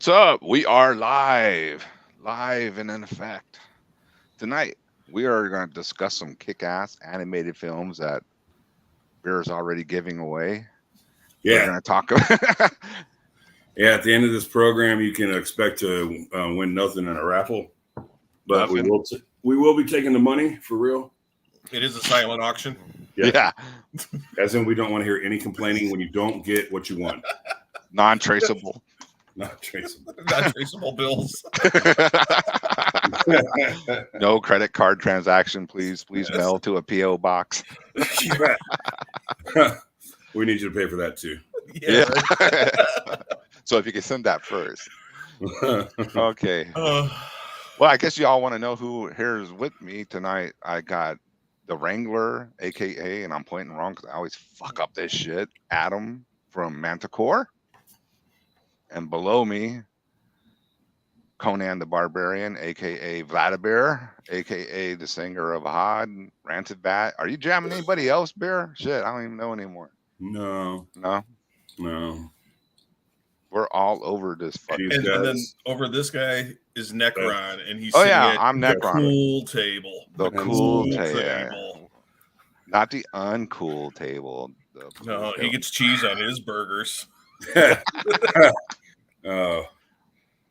up? We are live and in effect. Tonight, we are going to discuss some kick-ass animated films that Beer's already giving away. We're Yeah. going to talk about. Yeah, at the end of this program, you can expect to win nothing in a raffle, but we Nothing? will be taking the money for real. It is a silent auction. Yeah. As in, we don't want to hear any complaining when you don't get what you want. Non-traceable. Not traceable. Not traceable bills. No credit card transaction, please. Please mail to a P.O. box. We need you to pay for that too. Yeah. So if you can send that first. Okay. Well, I guess you all want to know who here's with me tonight. I got the Wrangler, aka, and I'm pointing wrong because I always fuck up this shit, Adam from Manticore. And below me, Conan the Barbarian, aka Vladimir, aka the singer of Hod, Ranted Bat. Are you jamming anybody else, Beer? Shit, I don't even know anymore. No. We're all over this fucking. And then over this guy is Necron, and he's I'm Necron. Cool table. The cool table. Not the uncool table. No, he gets cheese on his burgers.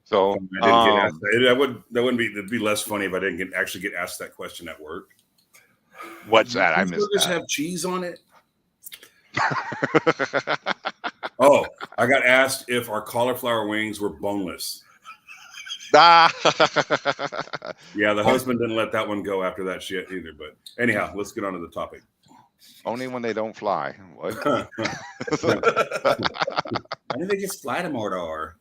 So I didn't it'd be less funny if I didn't actually get asked that question at work. What's that? I missed burgers that. Have cheese on it? Oh, I got asked if our cauliflower wings were boneless. Yeah, the husband didn't let that one go after that shit either. But anyhow, let's get on to the topic. Only when they don't fly. What? Why did they just fly to Mordor?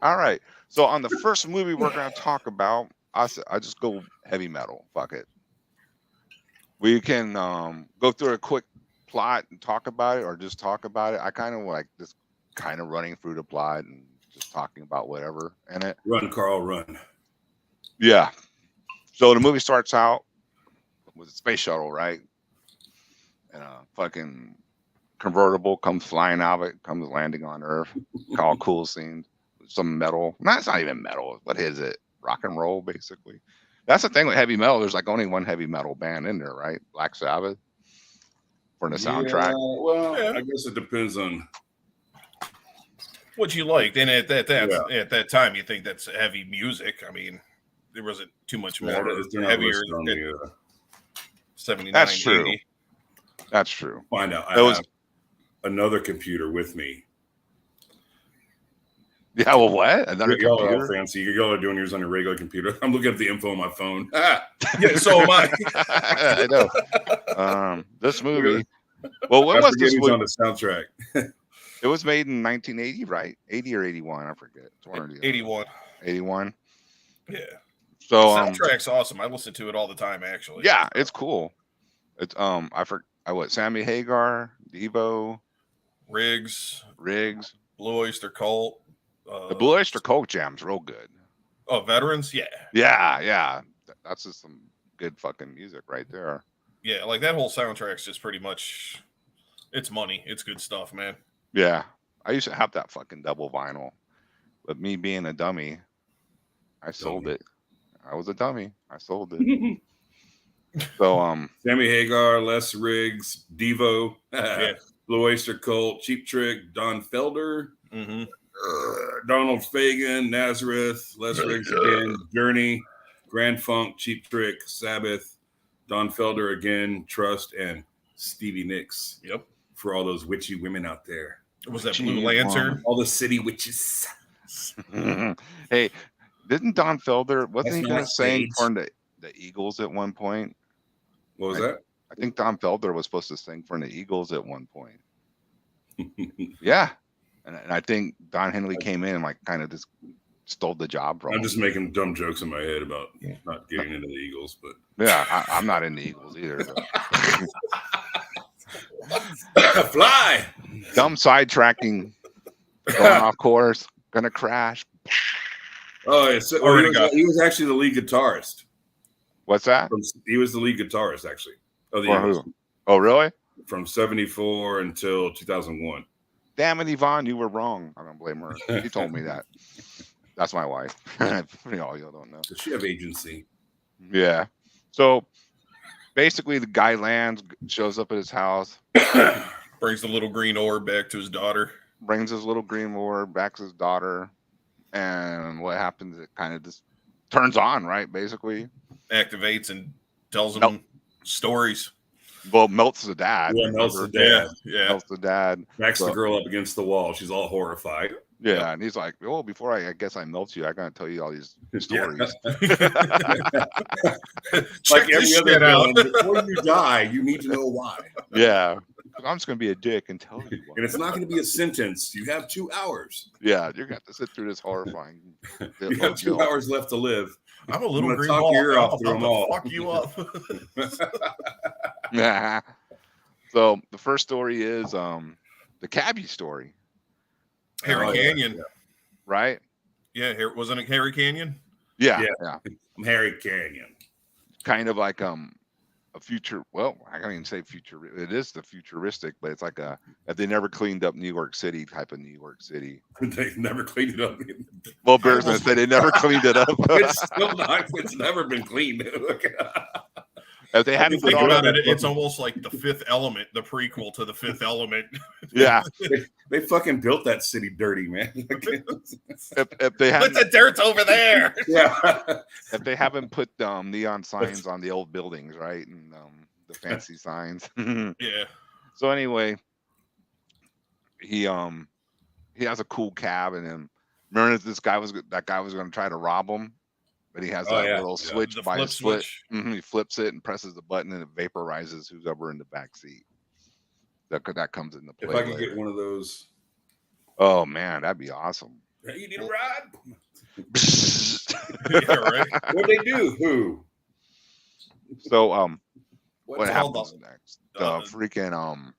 All right. So on the first movie we're going to talk about, I just go heavy metal. Fuck it. We can go through a quick plot and talk about it, or just talk about it. I kind of like this kind of running through the plot and just talking about whatever in it. Run, Carl, run. Yeah. So the movie starts out with a space shuttle, right? And a fucking convertible comes flying out of it, comes landing on Earth. All cool scenes. Some metal. No, it's not even metal. What is it? Rock and roll, basically. That's the thing with heavy metal. There's like only one heavy metal band in there, right? Black Sabbath for the soundtrack. Well, I guess it depends on what you liked. And at that time, you think that's heavy music. I mean, there wasn't too much more heavier than 79. That's true. 80. That's true. Find out. I have another computer with me. Yeah, well, what? Another y'all computer? are all fancy. Y'all are doing yours on your regular computer. I'm looking at the info on my phone. Yeah, so am I. I know. This movie. Well, when was this movie? On the soundtrack? It was made in 1980, right? 80 or 81? I forget. It's one or the other. 81. 81. Yeah. So the soundtrack's awesome. I listen to it all the time, actually. Yeah, it's cool. It's Sammy Hagar, Devo, Riggs, Blue Oyster Cult. The Blue Oyster Cult jam's real good. Oh, Veterans? Yeah. Yeah. That's just some good fucking music right there. Yeah, like that whole soundtrack's just pretty much, it's money. It's good stuff, man. Yeah. I used to have that fucking double vinyl. But me being a dummy, I sold it. I was a dummy. I sold it. So Sammy Hagar, Les Riggs, Devo, Yeah. Blue Oyster Cult, Cheap Trick, Don Felder, Mm-hmm. Donald Fagen, Nazareth, Les Riggs again, Journey, Grand Funk, Cheap Trick, Sabbath, Don Felder again, Trust, and Stevie Nicks. Yep. For all those witchy women out there. Was that Blue Lantern? All the city witches. Hey, didn't Don Felder, wasn't he going to sing for the Eagles at one point? What was that? I think Don Felder was supposed to sing for the Eagles at one point. Yeah. And I think Don Henley came in and like kind of just stole the job from him. I'm just making dumb jokes in my head about not getting into the Eagles, but yeah, I'm not in the Eagles either. Fly. Dumb sidetracking, going off course, gonna crash. Oh, he was actually the lead guitarist. What's that? He was the lead guitarist actually. For who? Oh, really? From 74 until 2001. damn it, Yvonne, you were wrong. I don't blame her. She told me that. That's my wife. Y'all don't know. Does she have agency? Yeah. So basically, the guy lands, shows up at his house, brings the little green orb back to his daughter. Brings his little green orb back to his daughter, and what happens? It kind of just turns on, right? Basically, activates and tells him stories. Well, melts the dad. Yeah, melts the dad. Yeah, melts the dad. Backs the girl up against the wall. She's all horrified. Yeah, and he's like, "Well, before I guess I melt you, I gotta tell you all these stories." Like every other villain, before you die, you need to know why. Yeah, I'm just gonna be a dick and tell you why. And it's not going to be a sentence. You have 2 hours. Yeah, you're gonna have to sit through this horrifying. You have 2 hours left to live. I'm a little green ball. Fuck you up. Yeah. So the first story is the cabbie story. Harry Canyon. Yeah. Right? Yeah, wasn't it Harry Canyon? Yeah. I'm Harry Canyon. Kind of like a future, well, I can't even say future, it is the futuristic, but it's like they never cleaned up New York City type of New York City. They never cleaned it up. Well, Bear's gonna say they never cleaned it up. It's never been cleaned. If they hadn't think about it, it's almost like the Fifth Element, the prequel to the Fifth Element. Yeah, they fucking built that city dirty, man. if they hadn't, the dirt's over there. Yeah. If they haven't put neon signs on the old buildings, right, and the fancy signs. Yeah. So anyway, he has a cool cab, and then remember that guy was going to try to rob him. But he has that little switch by his foot. He flips it and presses the button, and it vaporizes who's over in the back seat. That comes into play. If I could get one of those. Oh man, that'd be awesome. Hey, you need a ride? Yeah, right. What'd they do? Who? So what happens next? Freaking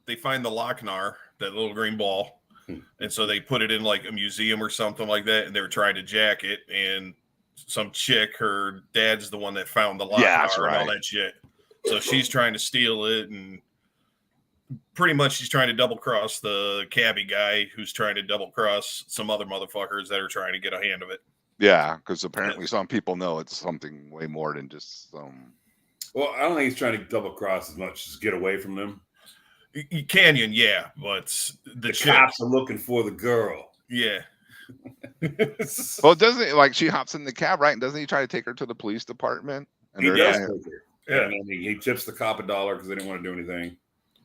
they find the Lochnar, that little green ball, and so they put it in like a museum or something like that, and they were trying to jack it, and some chick, her dad's the one that found the Lochnar and all that shit. So she's trying to steal it, and pretty much she's trying to double cross the cabbie guy, who's trying to double cross some other motherfuckers that are trying to get a hand of it. Yeah, because apparently some people know it's something way more than just some. Well, I don't think he's trying to double cross as much as get away from them. Canyon, yeah, but the cops are looking for the girl. Yeah. Well, doesn't it, like she hops in the cab, right? And doesn't he try to take her to the police department? And he does. Yeah, and then he tips the cop $1 because they didn't want to do anything.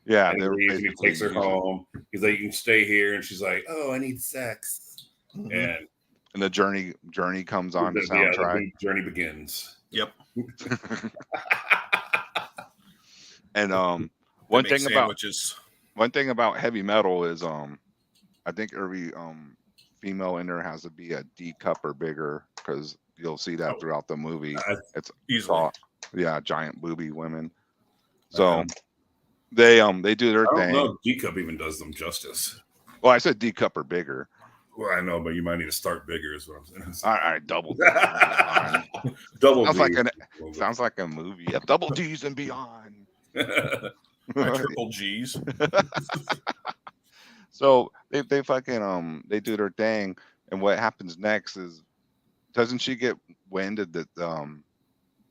Yeah, and he takes her home. He's like, "You can stay here," and she's like, "Oh, I need sex." And the journey comes on. The soundtrack. The journey begins. Yep. And one thing about heavy metal is I think every female in there has to be a D cup or bigger, because you'll see that throughout the movie. It's easily giant booby women. So they do their thing. I don't know if D cup even does them justice. Well, I said D cup or bigger. Well, I know, but you might need to start bigger, is what I'm saying. All right, double. Double sounds like a movie. Yeah, double D's and beyond. Triple G's. So they fucking they do their thing, and what happens next is, doesn't she get winded that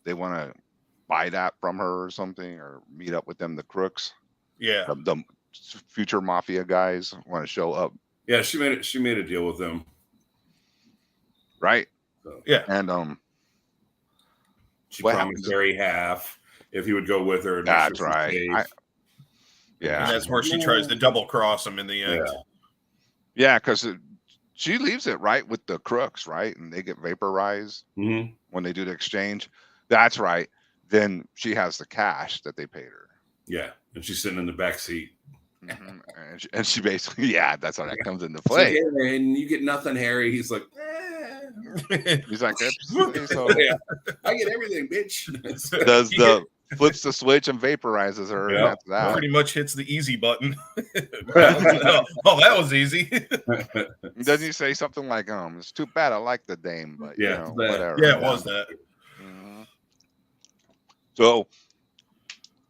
they want to buy that from her or something, or meet up with them, the crooks? Yeah, the future mafia guys want to show up. Yeah, she made a deal with them, right? So. Yeah, and she promised Harry half if he would go with her. That's right. And that's where she tries to double cross him in the end. Yeah, because she leaves it right with the crooks, right? And they get vaporized when they do the exchange. That's right. Then she has the cash that they paid her. Yeah, and she's sitting in the back seat. And she basically, that's how that comes into play. Like, and you get nothing, Harry. He's like, he's like, so, I get everything, bitch. Does the flips the switch and vaporizes her. Yep. And that's that. Pretty much hits the easy button. Oh, that was easy. Doesn't he say something like, it's too bad I like the dame, but whatever. Yeah, it was that. So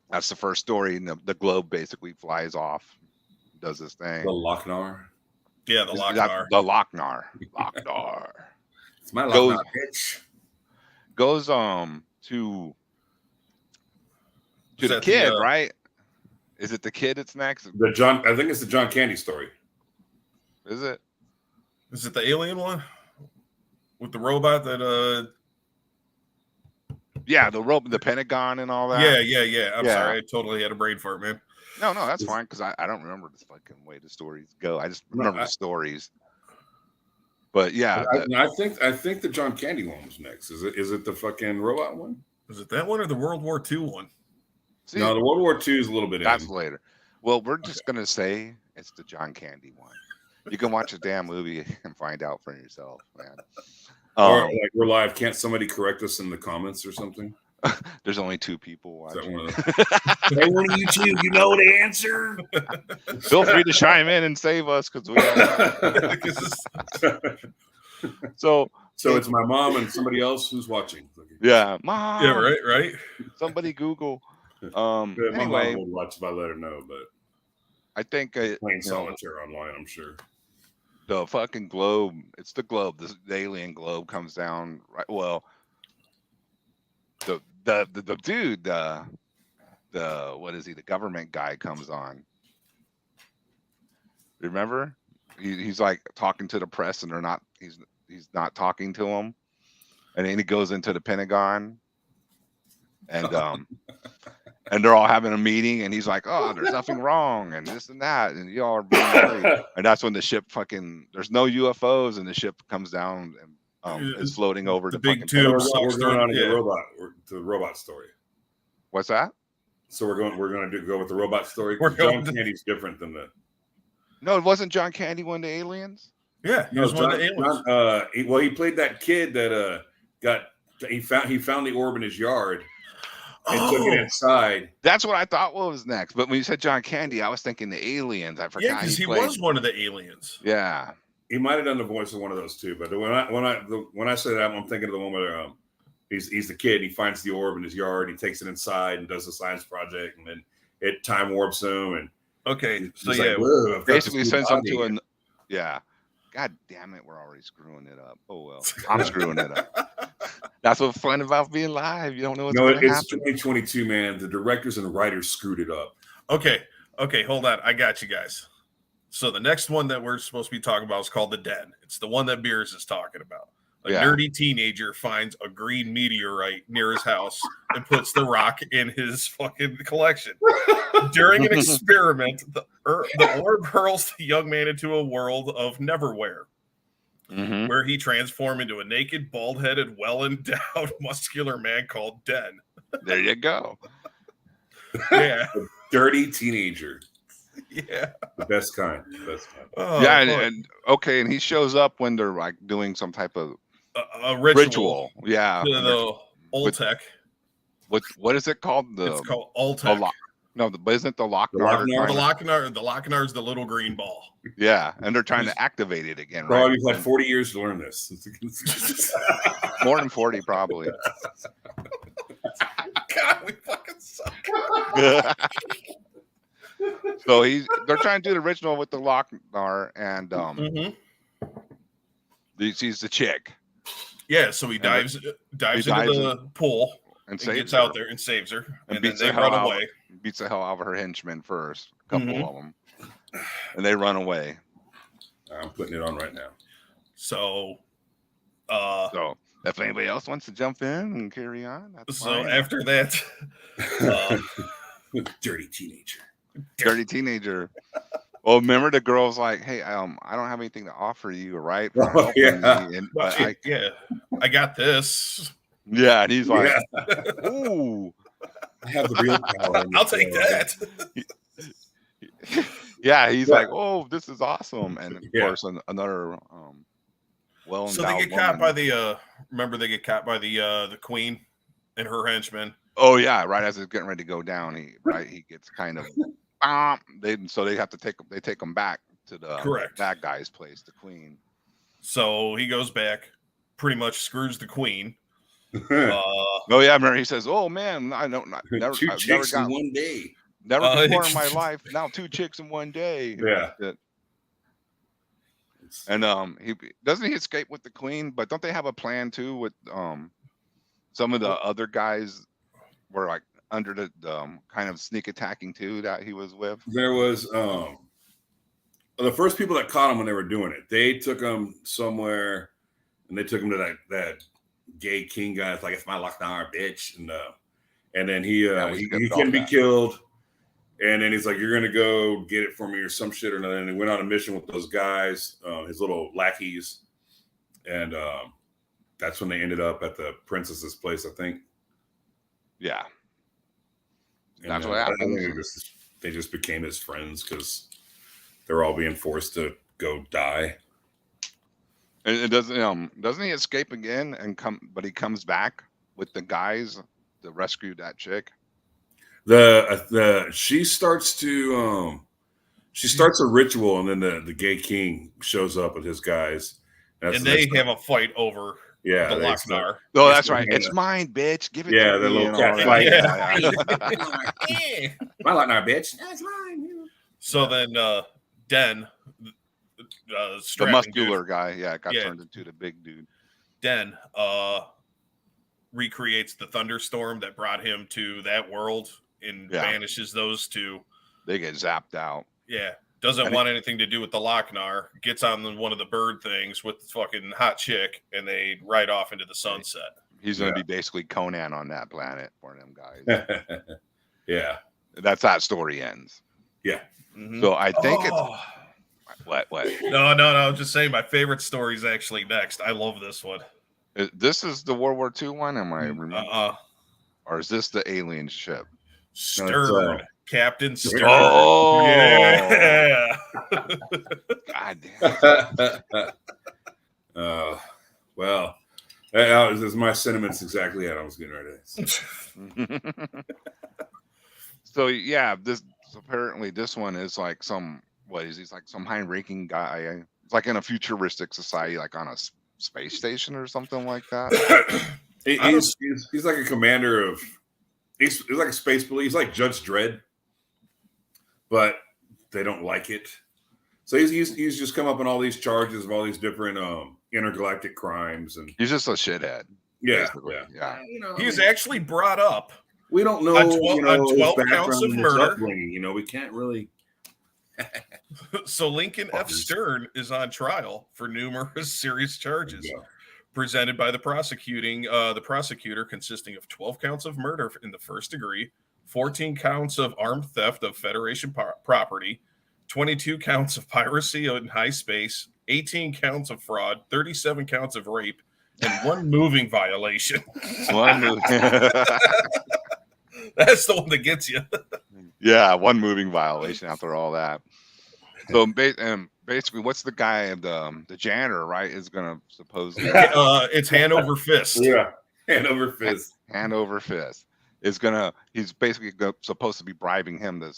that's the first story, and the globe basically flies off. does this thing. The Lochnar. Yeah, the Lochnar. The Lochnar. Lochnar. It's my Lochnar, bitch. Goes to the kid, right? Is it the kid that's next? I think it's the John Candy story. Is it? Is it the alien one with the robot that? Yeah, the Pentagon and all that. Yeah. I'm sorry, I totally had a brain fart, man. No, that's fine because I don't remember the fucking way the stories go. I just remember the stories. But yeah, I think the John Candy one was next. Is it the fucking robot one? Is it that one or the World War II one? See, no, the World War II is a little bit. That's later. Well, we're just gonna say it's the John Candy one. You can watch a damn movie and find out for yourself, man. Or like we're live. Can't somebody correct us in the comments or something? There's only 2 people watching. Hey, one of you two, you know the answer. Feel free to chime in and save us because we don't know. So it's my mom and somebody else who's watching. Yeah, mom. Yeah, right. Somebody Google. My Anyway, mom will watch if I let her know, but I think playing solitaire online, I'm sure. The fucking globe. It's the globe. The alien globe comes down. Right. Well, the dude, the what is he? The government guy comes on. Remember? He's like talking to the press, and he's not talking to him, and then he goes into the Pentagon, and they're all having a meeting, and he's like, "Oh, there's nothing wrong, and this and that, and y'all are being worried." And that's when the ship there's no UFOs, and the ship comes down and is floating over the big tube. We're going on the robot story. What's that? So we're going to go with the robot story. John Candy's different than the. No, it wasn't John Candy one of the aliens. Yeah, he was one of the aliens. He played that kid that he found the orb in his yard and took it inside. That's what I thought was next. But when you said John Candy, I was thinking the aliens. I forgot. Yeah, because he was one of the aliens. Yeah. He might have done the voice of one of those too, but when I say that, I'm thinking of the one where he's the kid. He finds the orb in his yard. He takes it inside and does a science project, and then it time warps him. And okay, so like, basically sends him to an. Yeah, God damn it, we're already screwing it up. Oh well, I'm screwing it up. That's what's fun about being live. You don't know what's going to happen. It's 2022, man. The directors and writers screwed it up. Okay, hold on. I got you guys. So the next one that we're supposed to be talking about is called The Den. It's the one that Beers is talking about. A nerdy teenager finds a green meteorite near his house and puts the rock in his fucking collection. During an experiment, the orb hurls the young man into a world of Neverwhere, where he transforms into a naked, bald-headed, well-endowed, muscular man called Den. There you go. Yeah. A dirty teenager. Yeah, the best kind. Oh, yeah, and he shows up when they're like doing some type of a ritual. Yeah, the Oltec. What is it called? It's called Oltec. But isn't the Lochnar? The Lochnar is the little green ball. Yeah, and they're trying to activate it again. Bro, right? you've had 40 years to learn this. More than 40, probably. God, we fucking suck. So they're trying to do the original with the Lochnar, and he's the chick. Yeah, so he dives into the pool and gets out there and saves her, and then they run away. Beats the hell out of her henchmen first, a couple of them, and they run away. I'm putting it on right now. So if anybody else wants to jump in and carry on, that's fine. After that, dirty teenager. Well, remember the girl's like, "Hey, I don't have anything to offer you, right? I got this." Yeah, and he's like, "Ooh, I have the real power. I'll take that." Yeah, he's like, "Oh, this is awesome!" And of course, another well-endowed So they get caught by they get caught by the queen and her henchmen. Oh yeah, right as it's getting ready to go down, he gets kind of. They have to take him back to the bad guy's place, the queen. So he goes back, pretty much screws the queen. Oh yeah, remember he says, "Oh man, I don't never, two chicks in one day." Never before in my life. Now 2 chicks in one day. Yeah. And he doesn't he escape with the queen, but don't they have a plan too with some of the other guys were like under the kind of sneak attacking too that he was with? There was the first people that caught him when they were doing it, they took him somewhere and they took him to that gay king guy. It's like, it's my Lochnar, bitch. And then he can be killed. And then he's like, you're going to go get it for me or some shit or another. And he went on a mission with those guys, his little lackeys. And that's when they ended up at the princess's place, I think. Yeah. And that's what happened. They just became his friends because they're all being forced to go die. And it doesn't he escape again but he comes back with the guys to rescue that chick? She starts a ritual, and then the gay king shows up with his guys, and they have a fight over the Lochnar. Oh, that's right. It's mine, bitch. Give it to me. The little cat fight. Yeah. My Lochnar, bitch. That's mine. So then Den, the muscular guy, got turned into the big dude. Den recreates the thunderstorm that brought him to that world and banishes those two. They get zapped out. Yeah. Doesn't want anything to do with the Lochnar. Gets on one of the bird things with the fucking hot chick, and they ride off into the sunset. He's going to be basically Conan on that planet for them guys. Yeah. That's how that story ends. Yeah. Mm-hmm. So I think it's... What? No. I'm just saying my favorite story is actually next. I love this one. This is the World War II one? Am I remembering? Or is this the alien ship? Stern. Captain Stern. Oh! Yeah. God damn. Well, that was my sentiments exactly how I was getting ready to say. So, yeah, apparently this one is like he's like some high-ranking guy. It's like in a futuristic society, like on a space station or something like that. He's like a commander of. He's like a space police. He's like Judge Dredd, but they don't like it. So he's just come up on all these charges of all these different intergalactic crimes, and he's just a shithead. Yeah. He's actually brought up. We don't know. On 12 counts of murder. We can't really. So Lincoln F. Stern is on trial for numerous serious charges presented by the prosecutor, consisting of 12 counts of murder in the first degree, 14 counts of armed theft of Federation property, 22 counts of piracy in high space, 18 counts of fraud, 37 counts of rape, and 1 moving violation. That's the one that gets you. Yeah, 1 moving violation after all that. So basically, what's the guy, the janitor, right, is going to supposedly... it's hand over fist. Yeah, hand over fist. Hand over fist. He's basically supposed to be bribing him to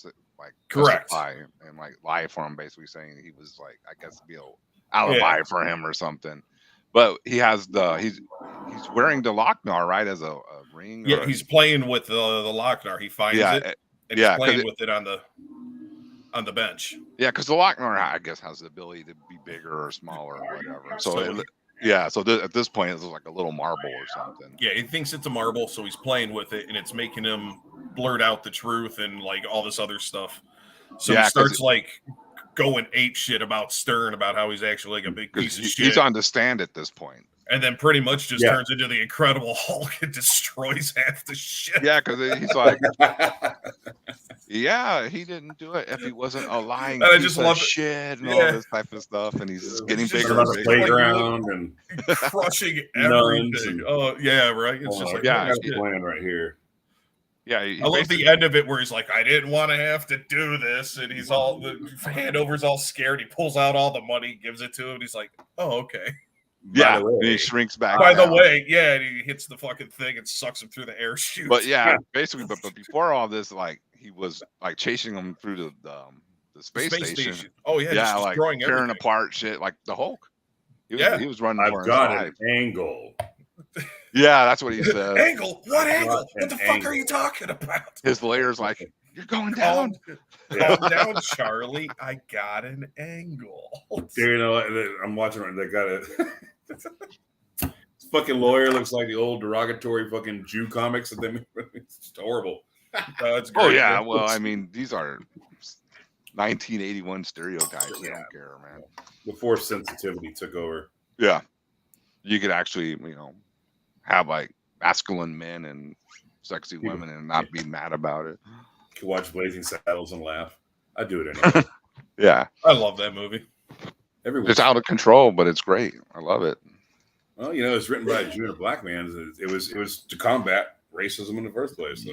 correct and like lie for him, basically saying he was like, I guess, to be an alibi for him or something. But he has he's wearing the Lochnar, right, as a ring. Yeah, he's playing with the Lochnar. He finds it, and he's playing with it on the bench. Yeah, because the Lochnar, I guess, has the ability to be bigger or smaller or whatever. So at this point, it's like a little marble or something. Yeah, he thinks it's a marble, so he's playing with it, and it's making him blurt out the truth and like all this other stuff. So he starts like going ape shit about Stern, about how he's actually like a big piece of shit. He's on the stand at this point. And then pretty much just turns into the Incredible Hulk and destroys half the shit. Yeah, because he's like, yeah, he didn't do it if he wasn't a lying piece of shit and all this type of stuff. And he's just getting bigger and bigger. Playground and crushing everything. Oh, yeah, right. It's just like, plan right here. Yeah, I love the end of it where he's like, I didn't want to have to do this. And he's all, the handover's all scared. He pulls out all the money, gives it to him. And he's like, oh, okay. Yeah, and he shrinks back. By the way, and he hits the fucking thing and sucks him through the air chute. But basically, but before all this, like he was like chasing him through the space station. Oh yeah, just like tearing apart shit like the Hulk. He was running. I've got an angle. Yeah, that's what he said. Angle? What angle? What the fuck are you talking about? His lawyer's like, You're going down. Calm down, Charlie. I got an angle. You know, I'm watching it. They got it. Fucking lawyer looks like the old derogatory fucking Jew comics that they made. It's horrible. It's great. Oh yeah, well, I mean, these are 1981 stereotypes. I don't care, man. Before sensitivity took over. Yeah, you could actually, you know, have like masculine men and sexy women and not be mad about it. You can watch Blazing Saddles and laugh. I do it anyway. Yeah, I love that movie. It's out of control, but it's great. I love it. Well, you know, it's written by a Jew and a black man. It was to combat racism in the first place. So.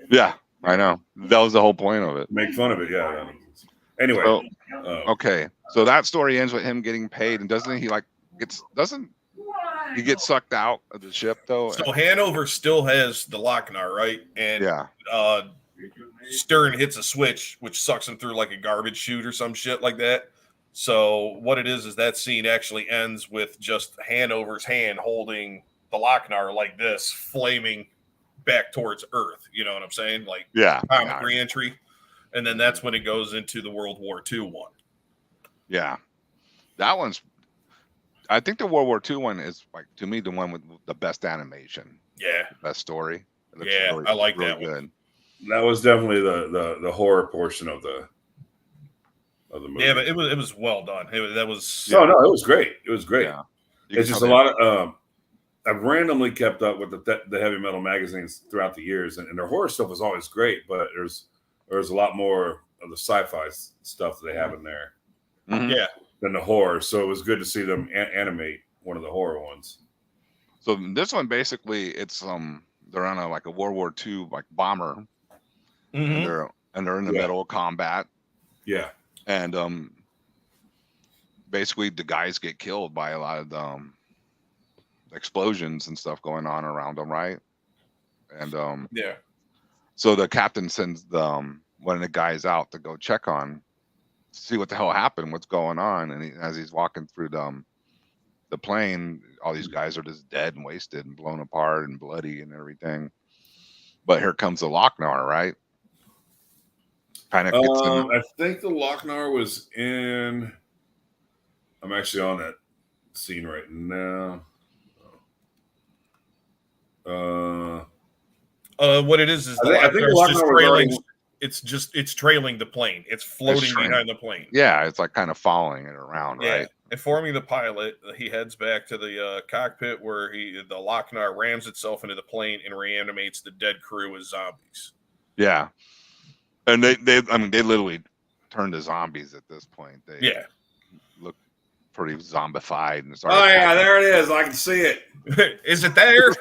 Yeah, I know. That was the whole point of it. Make fun of it, yeah. Anyway, so, okay. So that story ends with him getting paid, and doesn't he get sucked out of the ship though? So Hanover still has the Lochnar, right? And yeah, Stern hits a switch which sucks him through like a garbage chute or some shit like that. So what it is that scene actually ends with just Hanover's hand holding the Lochnar like this, flaming back towards Earth. You know what I'm saying? Like comic re-entry. And then that's when it goes into the World War II one. Yeah. That one's, I think the World War II one is, like, to me, the one with the best animation. Yeah. Best story. Yeah, really, I like really that one. Good. That was definitely the horror portion of the movie. Yeah, but it was well done. It was no, it was great. It was great. Yeah. It's just a lot of I've randomly kept up with the heavy metal magazines throughout the years, and their horror stuff was always great, but there's a lot more of the sci-fi stuff that they have in there. Mm-hmm. Yeah. Than the horror. So it was good to see them animate one of the horror ones. So this one basically it's they're on a World War II bomber. Mm-hmm. and they're in the middle of combat. Yeah. And basically the guys get killed by a lot of the explosions and stuff going on around them, right? And yeah. So the captain sends one of the guys out to go check on, see what the hell happened, what's going on. And as he's walking through the plane, all these guys are just dead and wasted and blown apart and bloody and everything. But here comes the Lochnar, right? Kind of gets in. I think the Lochnar was in. I'm actually on that scene right now. What it is the I think the Lochnar just trailing. It's trailing the plane. It's floating behind the plane. Yeah, it's like kind of following it around, right? Informing the pilot, he heads back to the cockpit where the Lochnar rams itself into the plane and reanimates the dead crew as zombies. Yeah, and they literally turned to zombies at this point. They look pretty zombified and started. Oh yeah, there it is. I can see it. Is it there?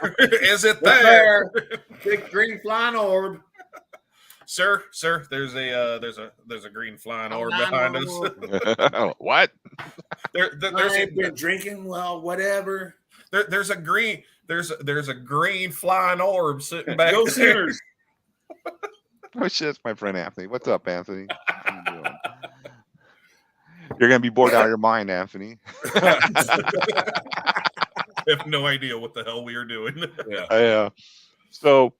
Is it there? Big green flying orb. Sir, there's a green flying orb behind us. What? There's been drinking. Well, whatever. There's a green flying orb sitting back. Go Sinners. Oh shit, it's my friend Anthony. What's up, Anthony? How you doing? You're gonna be bored out of your mind, Anthony. I have no idea what the hell we are doing. Yeah. So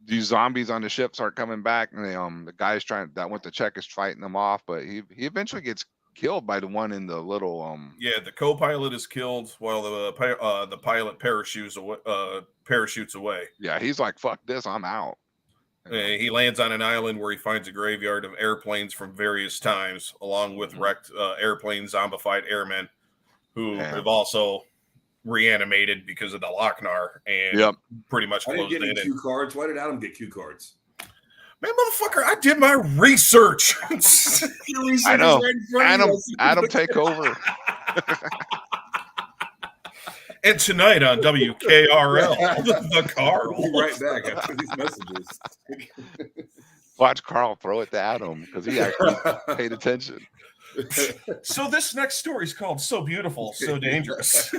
these zombies on the ship start coming back, and the guys that went to check is fighting them off, but he eventually gets killed by the one in the little the co-pilot is killed while the pilot parachutes away. Yeah, he's like, fuck this, I'm out. He lands on an island where he finds a graveyard of airplanes from various times, along with wrecked airplanes, zombified airmen who have also reanimated because of the Lochnar and pretty much closed in. Get cue cards. Why did Adam get cue cards? Man, motherfucker, I did my research. I know. Adam, take over. And tonight on WKRL, the Carl. We'll be right back after these messages. Watch Carl throw it to Adam because he actually paid attention. So this next story is called "So Beautiful, So Dangerous."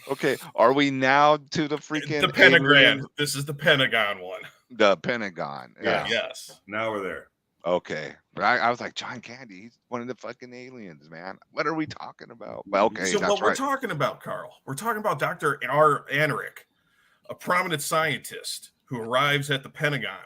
Okay, are we now to the freaking the Pentagon? Alien? This is the Pentagon one. The Pentagon. Yeah. Yes. Now we're there. Okay, but I was like, John Candy, he's one of the fucking aliens, man. What are we talking about? Well, okay, so what we're talking about, Carl? We're talking about Dr. R. Anric. a prominent scientist who arrives at the Pentagon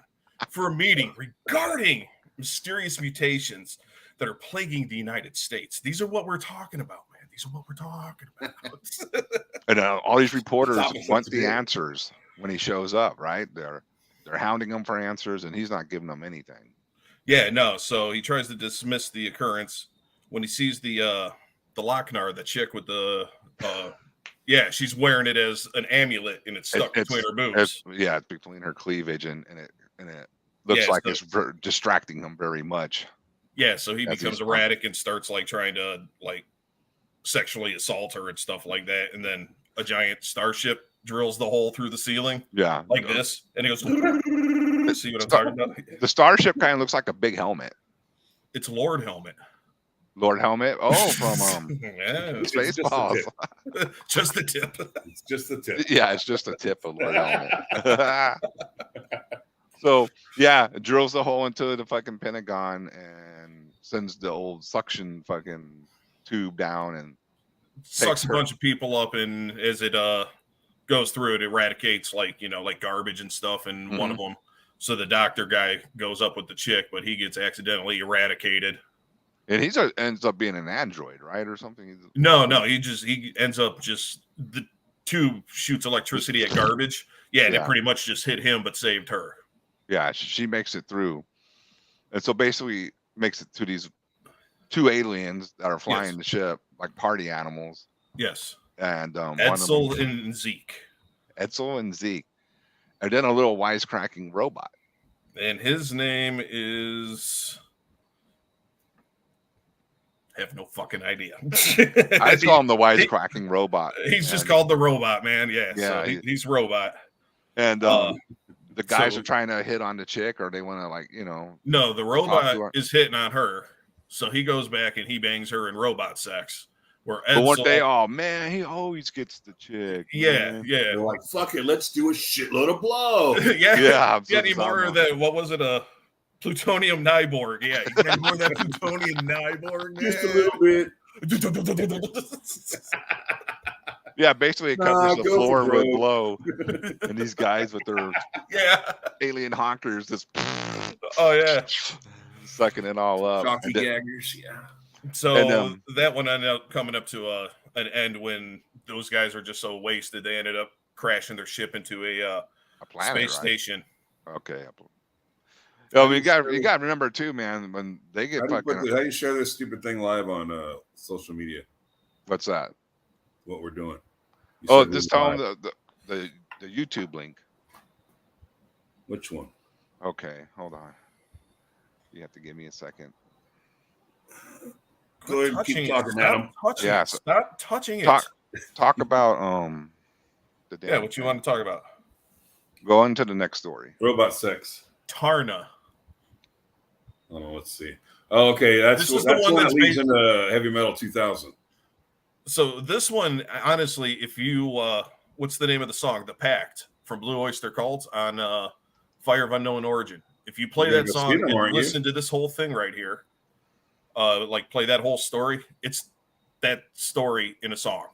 for a meeting regarding mysterious mutations that are plaguing the United States. These are what we're talking about, man. These are what we're talking about. And all these reporters want the answers when he shows up, right? They're hounding him for answers, and he's not giving them anything. Yeah, no. So he tries to dismiss the occurrence when he sees the Lochnar, the chick with the she's wearing it as an amulet, and it's stuck between her boobs. It's between her cleavage, and it looks like it's distracting him very much. Yeah, so he becomes erratic and starts like trying to like sexually assault her and stuff like that, and then a giant starship drills the hole through the ceiling. Yeah, like this, and he goes. See what I'm talking about? The starship kind of looks like a big helmet. It's Lord Helmet. Lord Helmet. Oh, from Spaceballs. Just the tip. It's just the tip. Yeah, it's just the tip of Lord Helmet. So yeah, it drills the hole into the fucking Pentagon and sends the old suction fucking tube down and sucks a bunch of people up, and as it goes through, it eradicates like garbage and stuff in one of them. So the doctor guy goes up with the chick, but he gets accidentally eradicated. And he ends up being an android, right, or something? No, he ends up just the tube shoots electricity at garbage. Yeah, and it pretty much just hit him, but saved her. Yeah, she makes it through, and so basically makes it to these two aliens that are flying the ship like party animals. Yes, and Edsel and Zeke. Edsel and Zeke, and then a little wisecracking robot. And his name is. I have no fucking idea. I call him the wisecracking robot. He's just called the robot, man. Yeah, so he's robot. And the guys are trying to hit on the chick, or they want to No, the robot is hitting on her. So he goes back and he bangs her in robot sex. Where but one day, oh man, he always gets the chick. Yeah. They're like, fuck it, let's do a shitload of blow. Yeah. Any more of that? What was it? A plutonium Nyborg. Yeah, you got more of that plutonium Nyborg. Just a little bit. Yeah, basically it covers the floor with blow, and these guys with their alien honkers just sucking it all up. Jockey gaggers, yeah. So that one ended up coming up to an end when those guys were just so wasted they ended up crashing their ship into a planet, space station. Okay. You got to remember too, man. When they get how do you share this stupid thing live on social media? What's that? What we're doing? Just tell them the YouTube link. Which one? Okay, hold on. You have to give me a second. Go ahead and keep talking, Adam. Stop touching it. Talk about the damn what you want to talk about? Go into the next story. Robot sex. Tarna. Oh, let's see. Oh, okay, that's the one that leads into Heavy Metal 2000. So this one, honestly, if you what's the name of the song? The Pact from Blue Oyster Cult on Fire of Unknown Origin. If you play that song and listen to this whole thing right here, play that whole story, it's that story in a song.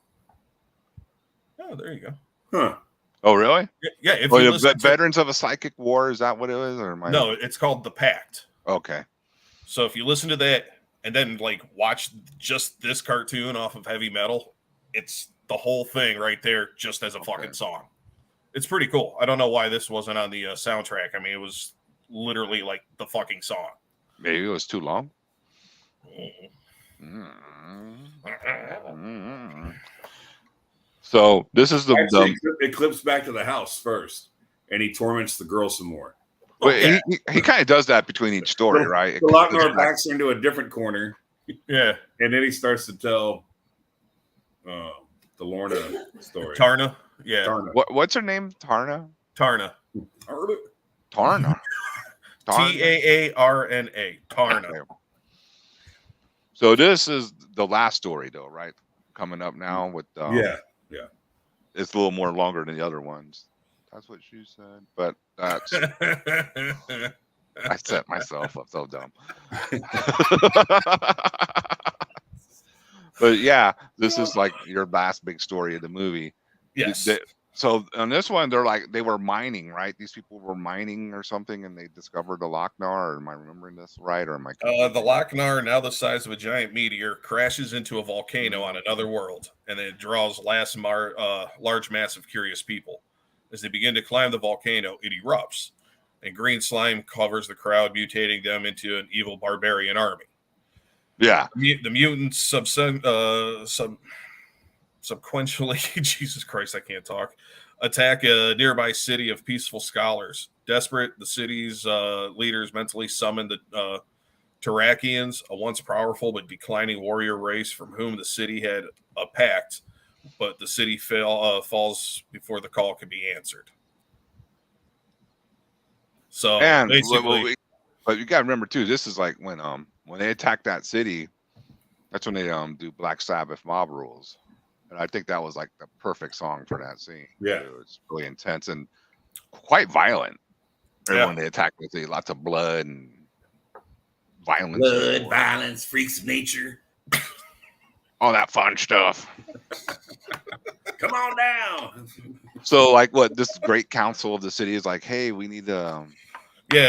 Oh, there you go. Huh. Oh, really? Yeah. If you listen Veterans of a Psychic War, is that what it is? Or no, it's called The Pact. Okay. So if you listen to that and then watch just this cartoon off of Heavy Metal, it's the whole thing right there just as a fucking song. It's pretty cool. I don't know why this wasn't on the soundtrack. I mean, it was literally like the fucking song. Maybe it was too long. So this is it clips back to the house first, and he torments the girl some more. But he kind of does that between each story, right? The Lochnar backs her into a different corner. Yeah, and then he starts to tell the Lorna story. Tarna. Yeah. Tarna. What's her name? Tarna. Tarna. Tarna. Taarna. Tarna. Okay. So this is the last story, though, right? Coming up now with it's a little more longer than the other ones. That's what she said, but that's I set myself up so dumb. But yeah, this is like your last big story of the movie. Yes. So on this one, they were mining, right? These people were mining or something, and they discovered the Lochnar. Or am I remembering this right, or am I? The Lochnar, now the size of a giant meteor, crashes into a volcano on another world, and it draws large mass of curious people. As they begin to climb the volcano, it erupts, and green slime covers the crowd, mutating them into an evil barbarian army. Yeah, the mutants subsequently, Jesus Christ, I can't talk, attack a nearby city of peaceful scholars. Desperate, the city's leaders mentally summon the Terrakians, a once powerful but declining warrior race from whom the city had a pact, but the city falls before the call could be answered. So and basically, but you gotta remember too, this is like when they attack that city, that's when they do Black Sabbath Mob Rules. And I think that was like the perfect song for that scene. Yeah. It was really intense and quite violent. When they attack with lots of blood and violence. Blood, violence, freaks of nature. All that fun stuff. Come on down. So like what this great council of the city is like, hey, we need to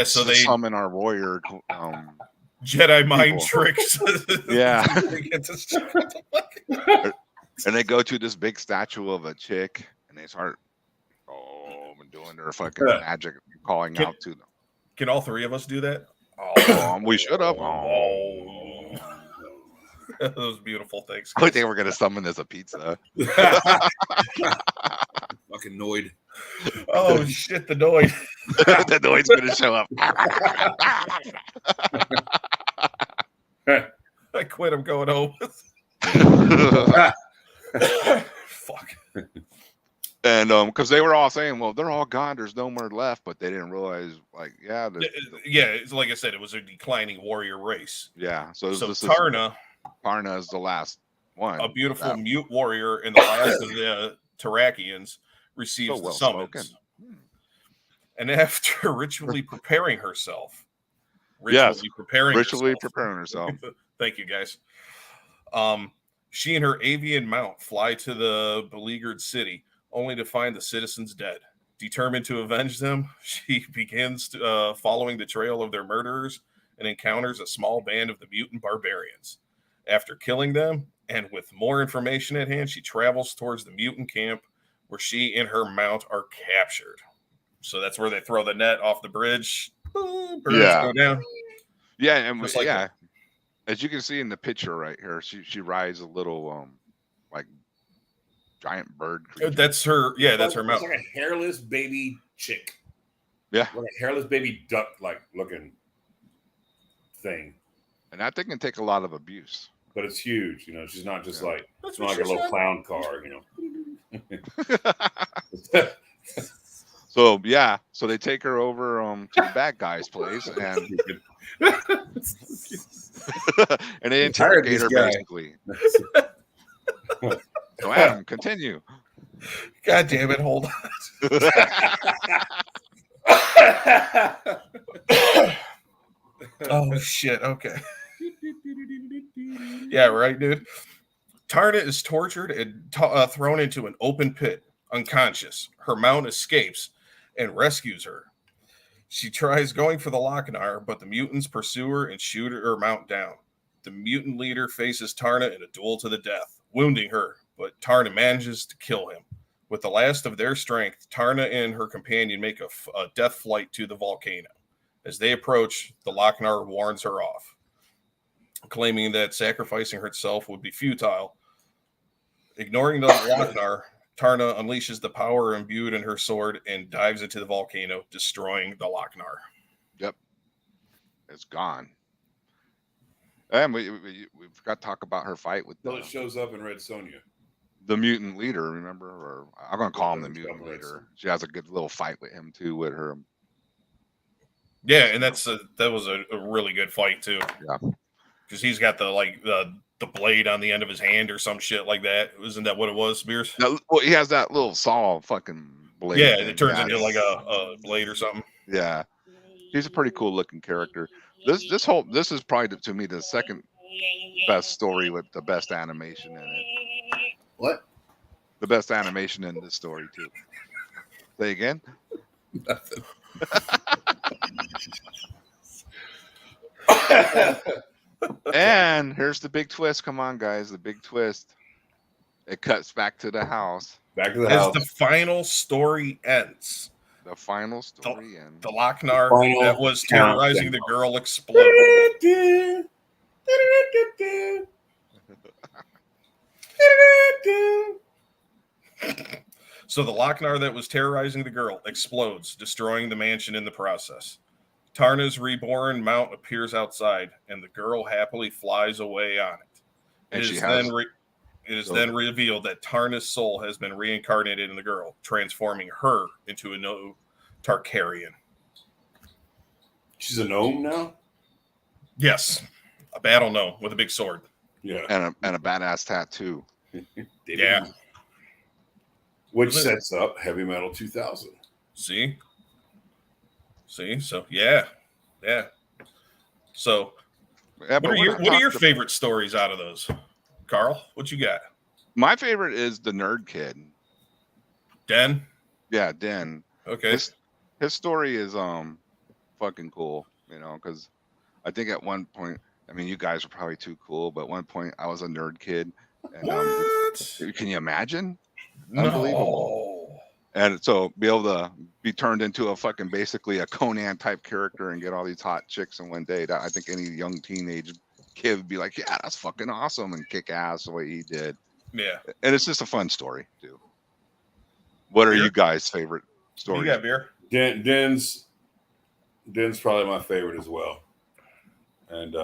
so they summon our warrior Jedi mind tricks. Yeah. And they go to this big statue of a chick and they start doing their fucking magic, calling out to them. Can all three of us do that? We should have. Those beautiful things. I think they were gonna summon as a pizza. Fucking Noid. Oh shit, the Noid. The Noid's gonna show up. I quit. I'm going home. Fuck. And because they were all saying, well, they're all gone, there's no more left, but they didn't realize, like, it's like I said, it was a declining warrior race. Yeah. So Tarna is the last one. A beautiful mute warrior and the last of the Terrakians receives the summons. And after ritually preparing herself. Preparing herself. Thank you, guys. She and her avian mount fly to the beleaguered city, only to find the citizens dead. Determined to avenge them, she begins following the trail of their murderers and encounters a small band of the mutant barbarians. After killing them, and with more information at hand, she travels towards the mutant camp where she and her mount are captured. So that's where they throw the net off the bridge. Birds go down. Yeah, and as you can see in the picture right here, she rides a little like giant bird creature. That's her. Yeah, that's her mount. It's like a hairless baby chick. Yeah, like a hairless baby duck like looking thing. And that thing can take a lot of abuse. But it's huge, you know. She's not just like it's not like a little clown car, you know. So they take her over to the bad guy's place and and they interrogate her basically. So Adam, continue. God damn it, hold on. Oh shit, okay. Yeah, right, dude. Tarna is tortured and thrown into an open pit, unconscious. Her mount escapes and rescues her. She tries going for the Lochnar, but the mutants pursue her and shoot her mount down. The mutant leader faces Tarna in a duel to the death, wounding her, but Tarna manages to kill him. With the last of their strength, Tarna and her companion make a death flight to the volcano. As they approach, the Lochnar warns her off, claiming that sacrificing herself would be futile. Ignoring the Lochnar, Tarna unleashes the power imbued in her sword and dives into the volcano, destroying the Lochnar. Yep. It's gone. And we forgot to talk about her fight with it shows up in Red Sonja. The mutant leader, remember? Or I'm going to call him the mutant leader. She has a good little fight with him, too, with her. Yeah, and that was a really good fight, too. Yeah. Because he's got the blade on the end of his hand or some shit like that. Isn't that what it was, Spears? No, well, he has that little saw fucking blade. Yeah, it turns into like a blade or something. Yeah. He's a pretty cool looking character. This is probably to me the second best story with the best animation in it. What? The best animation in this story too. Say again. Nothing. And here's the big twist. Come on, guys. The big twist. It cuts back to the house. Back to the As house. the final story ends, The final story ends. the Lochnar that was terrorizing the girl explodes. So the Lochnar that was terrorizing the girl explodes, destroying the mansion in the process. Tarna's reborn mount appears outside, and the girl happily flies away on it. And It is then revealed that Tarna's soul has been reincarnated in the girl, transforming her into a new Tarkarian. She's a gnome now? Yes, a battle gnome with a big sword. Yeah. And a badass tattoo. Yeah. Which sets up Heavy Metal 2000. See? So, yeah. So, what are your favorite stories out of those? Carl, what you got? My favorite is the nerd kid. Den? Yeah, Den. Okay. His story is fucking cool, because I think at one point, I mean, you guys are probably too cool, but at one point I was a nerd kid. And, what? Can you imagine? No. Unbelievable. And so be able to be turned into a fucking basically a Conan type character and get all these hot chicks in one day. That I think any young teenage kid would be like, yeah, that's fucking awesome, and kick ass the way he did. Yeah. And it's just a fun story too. What are you guys' favorite stories? You got beer? Den's probably my favorite as well. And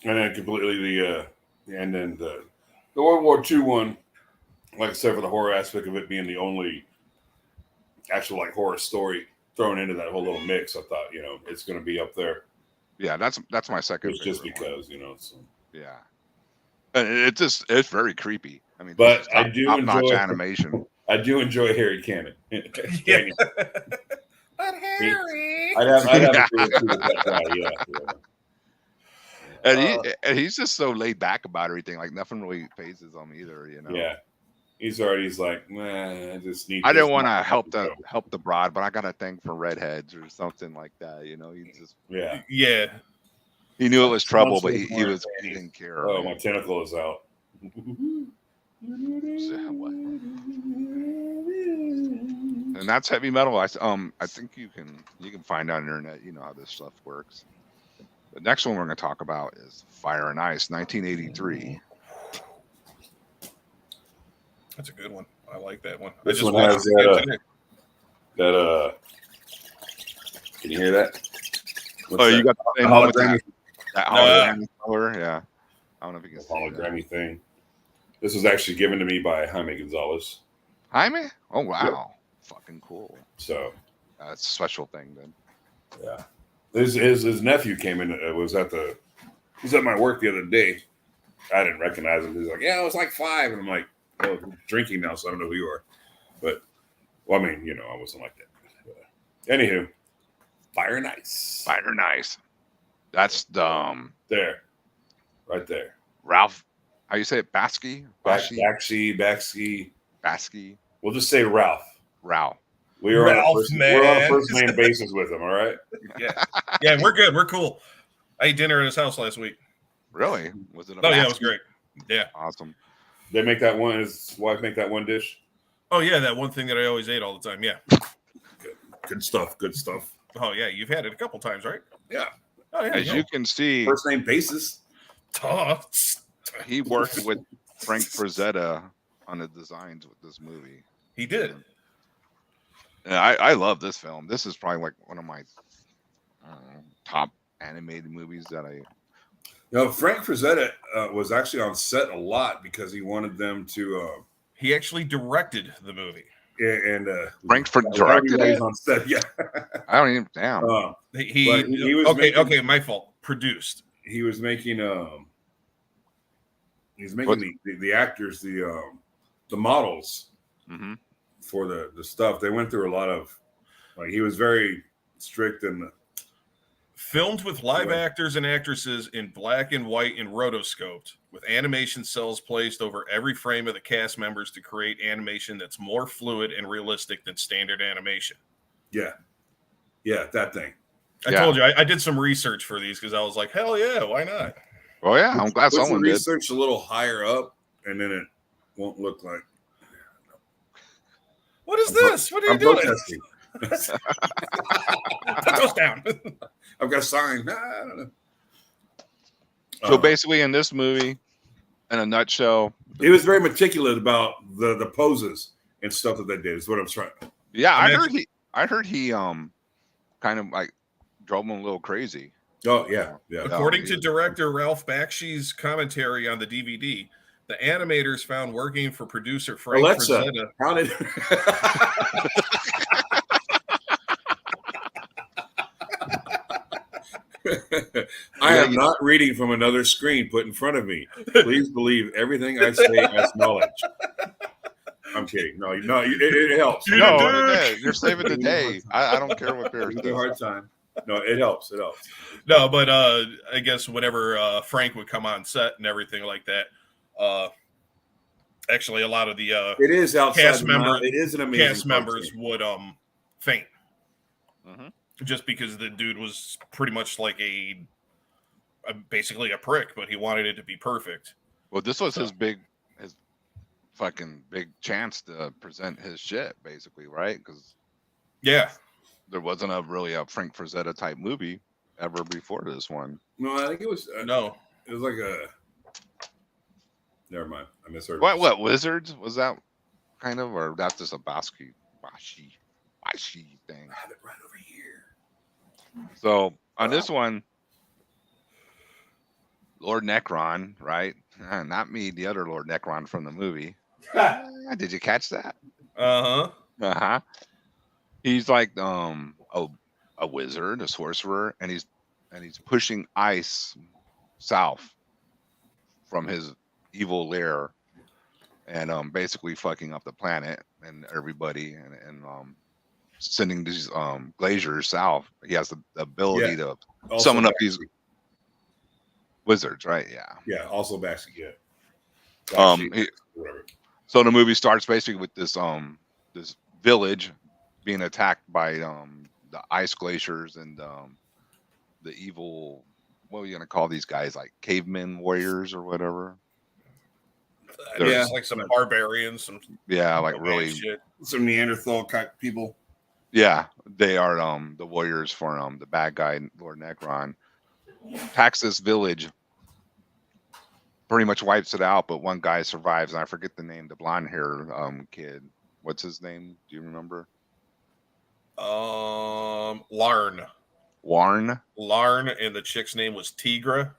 then completely and then the World War II one, like I said, for the horror aspect of it being the only actual like horror story thrown into that whole little mix, I thought, it's going to be up there. Yeah, that's my second. It's just because, So. Yeah, and it's very creepy. I mean, but I do enjoy animation. I do enjoy Harry Cannon. Yeah. But Harry, I'd have to do it too with that guy. Yeah. And he's just so laid back about everything. Like nothing really phases him either. Yeah. He's like, man, I just need. I didn't want to help the broad, but I got a thing for redheads or something like that. He just yeah. He knew it was trouble, but he didn't care. Oh, my tentacle is out. And that's heavy metal. I think you can find on the internet. You know how this stuff works. The next one we're going to talk about is Fire and Ice, 1983. That's a good one. I like that one. This one has that. Can you hear that? What's that? You got the same hologrammy. That hologrammy color, yeah. I don't know if you can see hologrammy thing. This was actually given to me by Jaime Gonzalez. Jaime? Oh wow, yep. Fucking cool. So that's a special thing then. Yeah, his nephew came in. He was at my work the other day. I didn't recognize him. He's like, "Yeah, I was like 5," and I'm like, "Well, I'm drinking now, so I don't know who you are." But I mean, I wasn't like that. But, anywho, Fire and Ice. Fire and Ice. That's there, right there. Ralph. How you say it? Baksky? Baksky. We'll just say Ralph. We're on a first name basis with him, all right? Yeah, we're good. We're cool. I ate dinner at his house last week. Really? Was it? Yeah, it was great. Yeah, awesome. They make that one. His wife make that one dish. Oh yeah, that one thing that I always ate all the time. Yeah. Good stuff. Oh yeah, you've had it a couple times, right? Yeah. Oh yeah. As you can see, first name basis. He worked with Frank Frazetta on the designs with this movie. He did. And I love this film. This is probably like one of my top animated movies that I. Frank Frazetta was actually on set a lot because he wanted them to. He actually directed the movie. And Frank directed it on set. Yeah, I don't even. Damn. He was okay. My fault. Produced. He was making. He's making the actors the models for the stuff. They went through a lot of he was very strict in Filmed with live actors and actresses in black and white and rotoscoped, with animation cells placed over every frame of the cast members to create animation that's more fluid and realistic than standard animation. Yeah. Yeah, that thing. I told you, I did some research for these because I was like, hell yeah, why not? Oh, yeah, I'm glad someone did. Research a little higher up, and then it won't look like... What is this? What are you doing? Protesting. Put those down. I've got a sign. I don't know. So basically, in this movie, in a nutshell, he was very meticulous about the poses and stuff that they did. Is what I'm trying. Yeah, I heard he kind of like drove him a little crazy. Oh yeah. According to director Ralph Bakshi's commentary on the DVD, the animators found working for producer Frank Frazetta. How did? I am not reading from another screen put in front of me. Please believe everything I say as knowledge. I'm kidding. No, it helps. No, you're saving the day. I don't care what Bears do. A hard time. No, it helps. It helps. No, but I guess whenever Frank would come on set and everything like that, actually a lot of the it is outside cast members. It is an amazing cast members would faint. Mm-hmm. Just because the dude was pretty much like basically a prick, but he wanted it to be perfect. Well, this was his fucking big chance to present his shit, basically, right? Because there wasn't really a Frank Frazetta type movie ever before this one. No, I think it was no. It was like a. Never mind, I misheard. What Wizards was that kind of, or that's just a Bashi thing? I have it right over here. So on this one, Lord Necron, right? Not me, the other Lord Necron from the movie. Did you catch that? Uh-huh. He's like a wizard, a sorcerer, and he's pushing ice south from his evil lair, and basically fucking up the planet and everybody, and sending these glaciers south. He has the ability to also summon up these wizards, right? Yeah. Also Bashi, whatever. So the movie starts basically with this this village being attacked by the ice glaciers and the evil. What are you gonna call these guys? Like cavemen warriors or whatever? Like some barbarians, like really shit. Some Neanderthal type people. Yeah, they are the warriors for the bad guy Lord Necron. Attacks this village, pretty much wipes it out, but one guy survives, and I forget the name, the blonde hair kid. What's his name? Do you remember? Larn. Larn, and the chick's name was Tigra.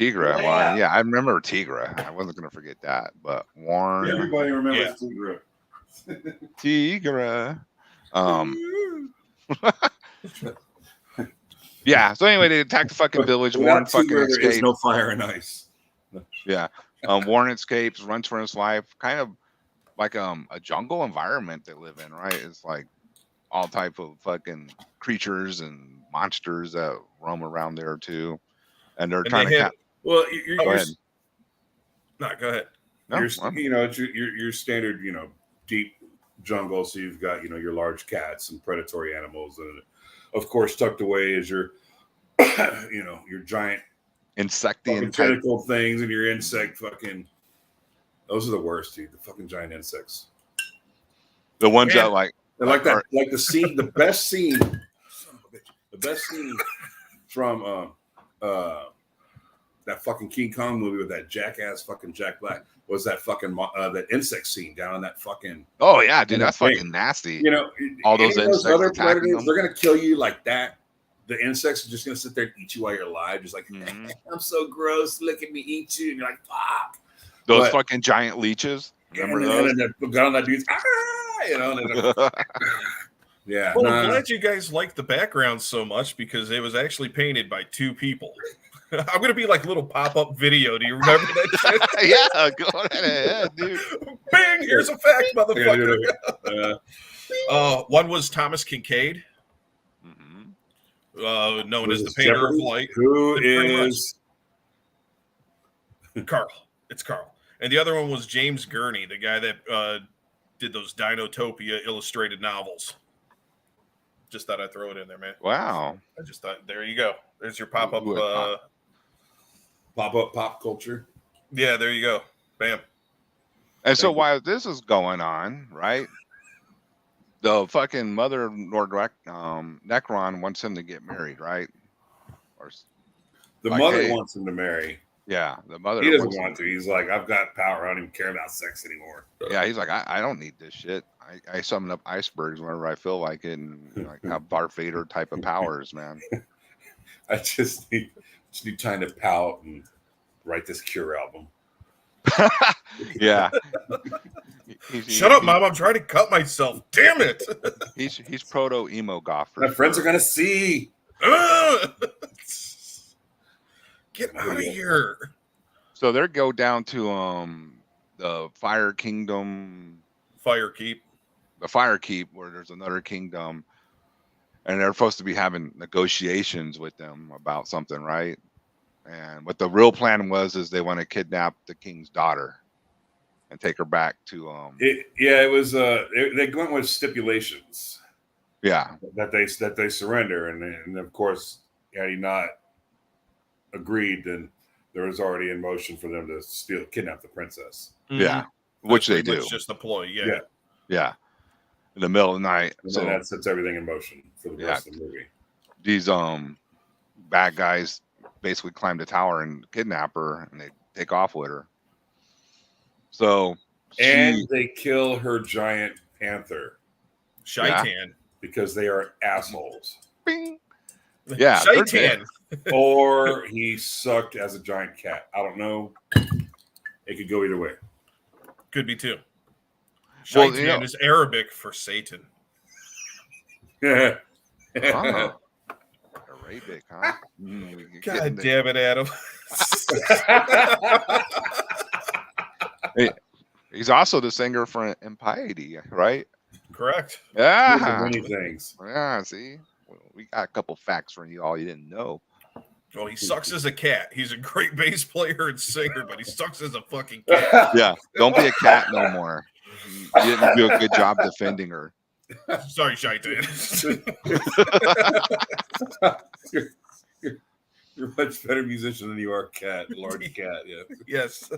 Warren. Yeah, I remember Tigra. I wasn't gonna forget that, but Warren. Everybody remembers Tigra. Tigra. Yeah. So anyway, they attack the fucking village. Warren fucking escapes. There is no fire and ice. Yeah. Warren escapes, runs for his life. Kind of like a jungle environment they live in, right? It's like all type of fucking creatures and monsters that roam around there too, and they're trying to. Well, go ahead. No, go ahead. No, it's your standard, deep jungle. So you've got, your large cats and predatory animals, and of course tucked away is your, your giant insectian tentacle things and your insect fucking. Those are the worst, dude. The fucking giant insects. The ones that like that, like the scene, the best scene from that fucking King Kong movie with that jackass fucking Jack Black was that fucking that insect scene down in that fucking. Oh yeah, dude, that's fucking nasty. All those insects. Other predators, they're gonna kill you like that. The insects are just gonna sit there and eat you while you're alive, just like I'm so gross. Look at me eat you, and you're like fuck. Those fucking giant leeches. Remember those? And then got on that dude's yeah. Well, I'm glad you guys like the background so much because it was actually painted by two people. I'm gonna be like a little pop-up video. Do you remember that shit? Yeah, go ahead, dude. Bing! Here's a fact, motherfucker. One was Thomas Kincaid. Mm-hmm. known as the Painter of Light. Who is Carl? It's Carl. And the other one was James Gurney, the guy that did those Dinotopia illustrated novels. Just thought I'd throw it in there, man. Wow. I just thought, there you go. There's your pop-up. Pop-up pop culture. Yeah, there you go. Bam. And so while this is going on, right, the fucking mother of Lord Necron wants him to get married, right? Or the mother wants him to marry. Yeah, the mother. He doesn't want to. He's like, I've got power. I don't even care about sex anymore. Yeah, he's like, I don't need this shit. I summon up icebergs whenever I feel like it, and like have Darth Vader type of powers, man. I just need time to pout and write this Cure album. Yeah. Shut up, Mom! I'm trying to cut myself. Damn it! He's proto emo goth. My friends are gonna see. Get out of here. So they go down to the Fire Kingdom. Fire Keep. The Fire Keep, where there's another kingdom. And they're supposed to be having negotiations with them about something, right? And what the real plan is they want to kidnap the king's daughter and take her back to it was they went with stipulations. Yeah. That they surrender, and of course, had he not agreed, then there was already in motion for them to kidnap the princess. Yeah. Which they do. It's just a ploy, yeah. In the middle of the night. And so that sets everything in motion for the rest of the movie. These bad guys basically climb the tower and kidnap her, and they take off with her. So they kill her giant panther. Shaitan. Because they are assholes. Bing. Yeah. Shaitan. Or he sucked as a giant cat. I don't know. It could go either way. Could be too. Shaitan is Arabic for Satan. Yeah. Oh. Arabic, huh? God damn it, Adam. He's also the singer for Impiety, right? Correct. Yeah. Many things. Yeah, see? We got a couple facts for you all you didn't know. Well, he sucks as a cat. He's a great bass player and singer, but he sucks as a fucking cat. Yeah, don't be a cat no more. You didn't do a good job defending her. Sorry, Shaitan. You're a much better musician than you are a cat, large cat. Yeah. Yes.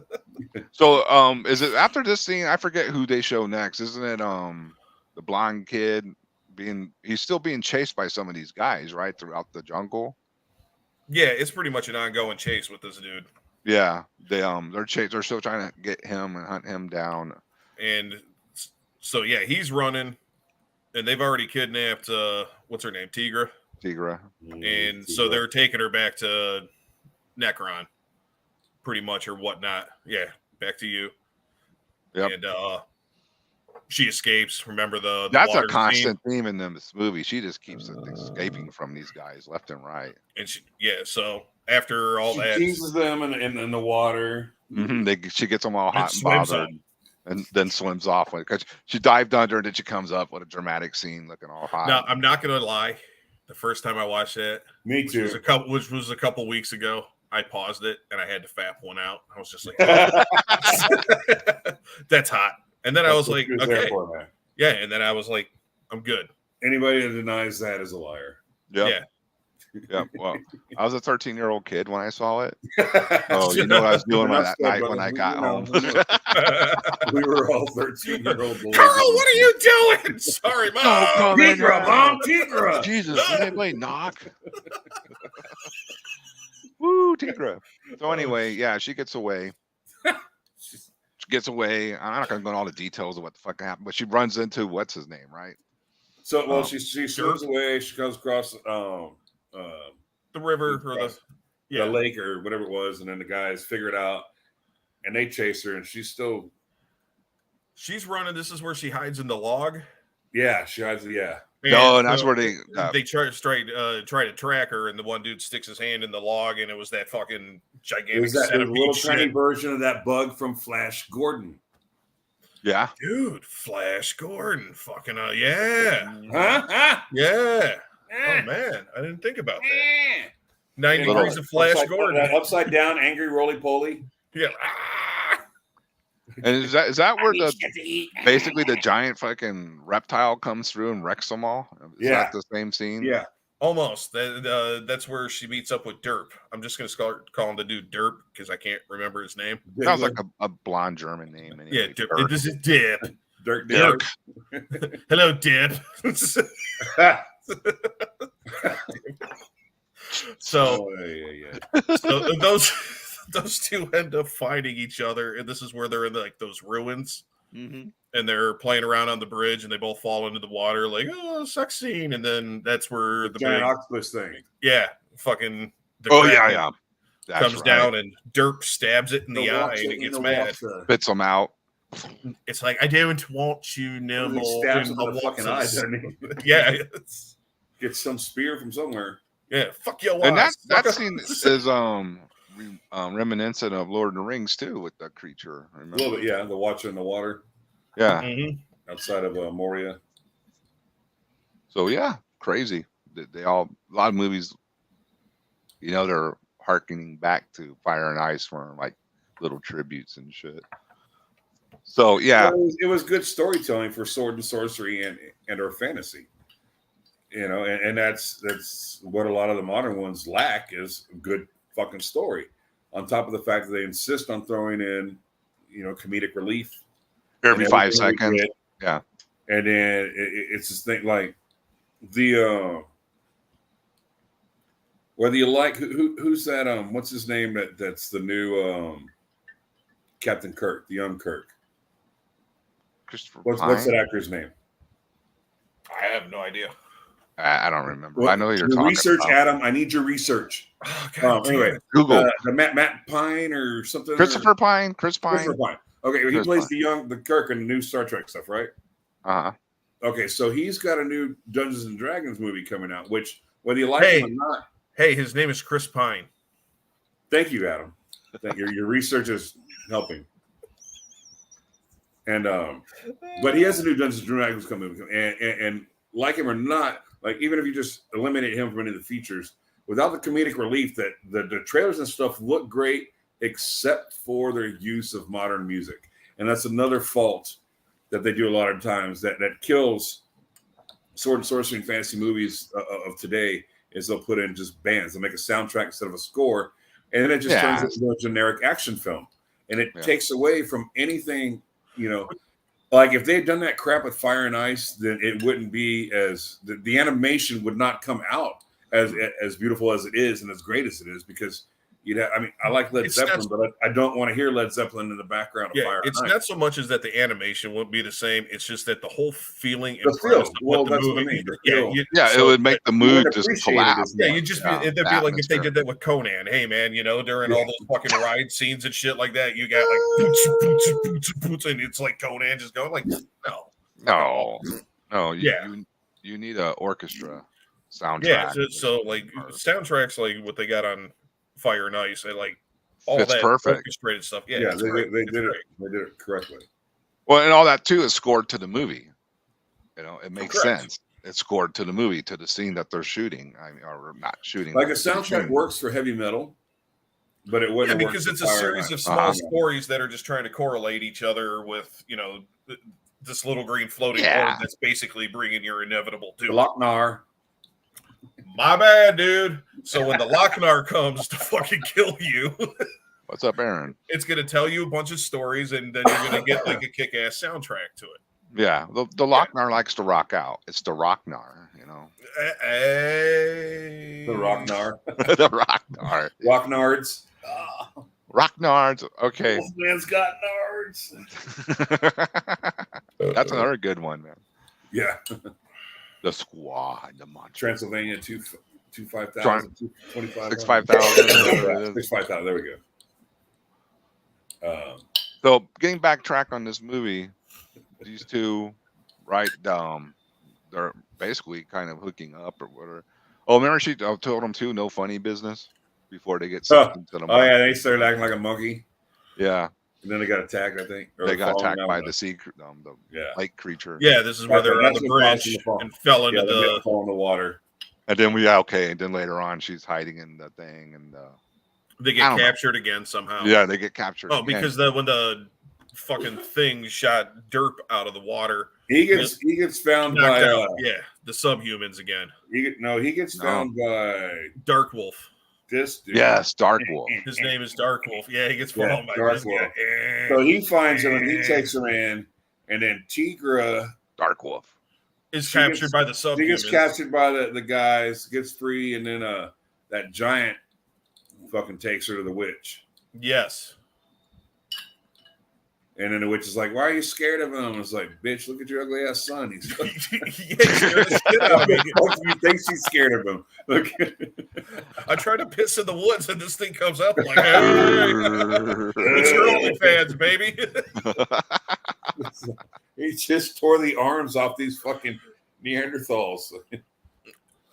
So, is it after this scene? I forget who they show next. Isn't it the blonde kid he's still being chased by some of these guys, right, throughout the jungle? Yeah, it's pretty much an ongoing chase with this dude. Yeah, they're still trying to get him and hunt him down. And so he's running, and they've already kidnapped what's her name, Tigra. And so they're taking her back to Necron, pretty much, or whatnot. Yeah, back to you. Yep. And she escapes. Remember that's a constant theme in this movie. She just keeps escaping from these guys left and right. And so after all that, she teases them in the water. Mm-hmm. She gets them all hot and bothered, and then swims off because she dived under, and then she comes up with a dramatic scene looking all hot. Now, I'm not gonna lie. The first time I watched that, me too, which was a couple weeks ago, I paused it and I had to fap one out. I was just like, "That's hot." And then I was like, "Okay, yeah." And then I was like, "I'm good." Anybody that denies that is a liar. Yep. Yeah. Yeah. Well, I was a 13-year-old kid when I saw it. Oh, you know what I was doing that night when I got home? We were all 13-year-old boys. Carl, what are you doing? Sorry, Mom. Tigra, Mom, Tigra. Jesus, anybody knock? Woo, Tigra. So anyway, yeah, she gets away. She gets away. I'm not going to go into all the details of what the fuck happened, but she runs into what's his name, right? So, she swims away. She comes across the river or the lake or whatever it was, and then the guys figure it out, and they chase her, and she's running. This is where she hides in the log. Yeah, she hides. Yeah. And that's where they try to track her, and the one dude sticks his hand in the log, and it was that fucking gigantic. It was that little tiny version of that bug from Flash Gordon. Yeah, dude, Flash Gordon, fucking yeah, huh? Yeah. Oh man, I didn't think about that. 9 degrees of Flash Gordon. That upside down, angry roly poly. Yeah. And is that where basically the giant fucking reptile comes through and wrecks them all? Is that the same scene? Yeah. Almost. That's where she meets up with Derp. I'm just going to start calling the dude Derp because I can't remember his name. Sounds like a blonde German name. Anyway. Yeah, Derp. This is Dip. Dirk. Hello, Dip. So those two end up fighting each other, and this is where they're in like those ruins. Mm-hmm. And they're playing around on the bridge, and they both fall into the water, like, oh, sex scene. And then that's where the giant big octopus thing. Yeah, fucking. Comes down and Derp stabs it in the eye, and it gets mad. Spits them out. It's like, I don't want you no more. He stabs him in the fucking eye, doesn't he? Yeah. Gets some spear from somewhere. Yeah, fuck your and that scene is reminiscent of Lord of the Rings too, with the creature. Remember? A little bit, yeah. The Watcher in the water. Yeah. Mm-hmm. Outside of Moria. So yeah, crazy. They all a lot of movies, they're harkening back to Fire and Ice for like little tributes and shit. So yeah, it was good storytelling for sword and sorcery and or fantasy. And that's what a lot of the modern ones lack is a good fucking story. On top of the fact that they insist on throwing in, comedic relief every 5 seconds. Yeah, and then it's this thing like the whether you like who's that what's his name that's the new Captain Kirk, the young Kirk. Christopher. What's that actor's name? I have no idea. I don't remember. Well, I know you're talking research, about. Adam. I need your research. Oh, anyway, Google the Matt Pine or something. Christopher Pine. Okay, he plays the Kirk in the new Star Trek stuff, right? Okay, so he's got a new Dungeons and Dragons movie coming out, which whether you like him or not. Hey, his name is Chris Pine. Thank you, Adam. Thank you. Your research is helping. And but he has a new Dungeons and Dragons coming, and like him or not, like even if you just eliminate him from any of the features, without the comedic relief, that the trailers and stuff look great, except for their use of modern music, and that's another fault that they do a lot of times that kills sword and sorcery and fantasy movies of today. Is they'll put in just bands, they'll make a soundtrack instead of a score, and then it just turns into a generic action film, and it takes away from anything. Like if they had done that crap with Fire and Ice, then it wouldn't be as the animation would not come out as beautiful as it is and as great as it is, because I like Led Zeppelin, but I don't want to hear Led Zeppelin in the background of Fire and Ice. It's not so much as that the animation wouldn't be the same. It's just that the whole feeling and feel. Well, that's what I mean. It would make the mood just collapse. Yeah, it'd be like if they did that with Conan. Hey, man, during all those fucking ride scenes and shit like that, you got like and it's like Conan just going like, no. You need an orchestra soundtrack. Yeah, so like soundtracks like what they got on Fire and Ice, and like all it's that perfect orchestrated stuff. They did it correctly. Well, and all that too is scored to the movie. It makes sense. It's scored to the movie, to the scene that they're shooting. Or not shooting. Like a soundtrack works for heavy metal, but it wouldn't. Yeah, because it's a series of small stories that are just trying to correlate each other with this little green floating orb that's basically bringing your inevitable doom. Lochnar. My bad, dude. So when the Lochnar comes to fucking kill you, what's up, Aaron? It's going to tell you a bunch of stories, and then you're going to get like a kick-ass soundtrack to it. Yeah, the Lochnar likes to rock out. It's the Rocknar, Hey. The Rocknar. The Rocknar. Rocknards. Rocknards. Okay. This man's got nards. That's another good one, man. Yeah. The Squad, the Monster. Transylvania 25,000, 65,000. 65,000. There we go. So getting backtrack on this movie, these two, right? They're basically kind of hooking up or whatever. Oh, remember she told them too, no funny business before they get sucked into the. Oh yeah, they started acting like a monkey. Yeah. And then they got attacked, I think. They got attacked by the sea, the lake creature. Yeah, this is where they're on the bridge and fell into fall in the water. And then and then later on, she's hiding in the thing, and they get captured again somehow. Yeah, they get captured. Oh, because when the fucking thing shot derp out of the water, he gets found by the subhumans again. He gets found by Dark Wolf. This dude. Yes, Dark Wolf. His name is Dark Wolf. Yeah, he gets found by Dark this Wolf. guy. So he finds him and he takes him in, and then Tigra, Dark Wolf, is captured by the subhumans. He gets captured by the guys, gets free, and then that giant fucking takes her to the witch. Yes. And then the witch is like, "Why are you scared of him?" It's like, "Bitch, look at your ugly ass son. He's scared the shit out of me." You think she's scared of him? Look, I try to piss in the woods, and this thing comes up like, "Hey, it's your OnlyFans, baby." He just tore the arms off these fucking Neanderthals.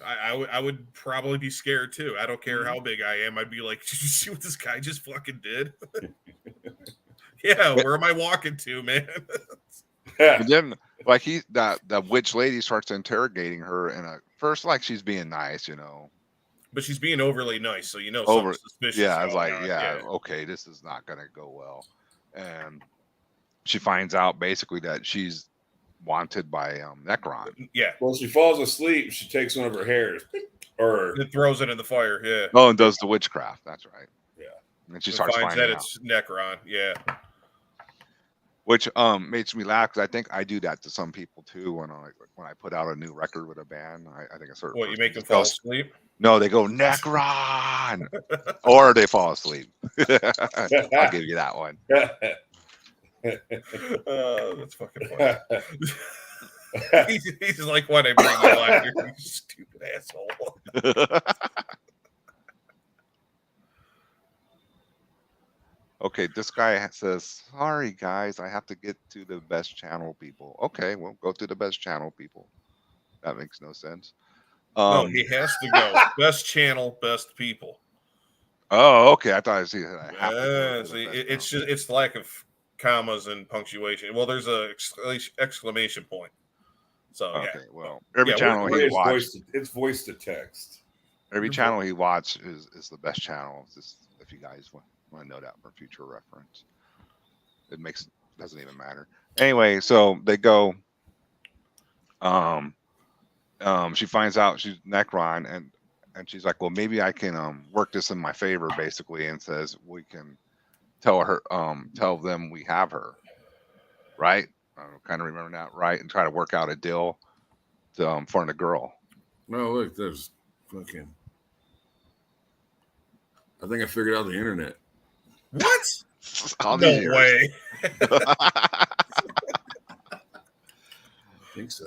I would probably be scared too. I don't care how big I am. I'd be like, "Did you see what this guy just fucking did?" Yeah, where am I walking to, man? And then, like that witch lady starts interrogating her, and at first, like she's being nice, but she's being overly nice, so something suspicious. Yeah, I was like, okay, this is not gonna go well. And she finds out basically that she's wanted by Necron. Yeah. Well, she falls asleep. She takes one of her hairs, or it throws it in the fire. Yeah. Oh, and does the witchcraft. That's right. Yeah. And she starts finds finding that out. It's Necron. Yeah. Which makes me laugh because I think I do that to some people too. When I put out a new record with a band, I think a certain you make them fall asleep? No, they go Necron, or they fall asleep. I'll give you that one. That's fucking funny. he's like, "Why'd I bring you on here, you stupid asshole?" Okay, this guy says, "Sorry, guys, I have to get to the best channel people." Okay, well, go to the best channel people. That makes no sense. No, he has to go. Best channel, best people. Oh, okay. I thought I see. It's lack of commas and punctuation. Well, there's a exclamation point. So okay, well, every channel he watched, it's voice to text. Every channel he watched is the best channel. Just if you guys want to know that for future reference, doesn't even matter. Anyway, so they go. She finds out she's Necron, and she's like, "Well, maybe I can work this in my favor," basically, and says we can tell them we have her, right? I kind of remember that, right? And try to work out a deal for the girl. No, look, there's fucking. I think I figured out the internet. What? No way. I think so.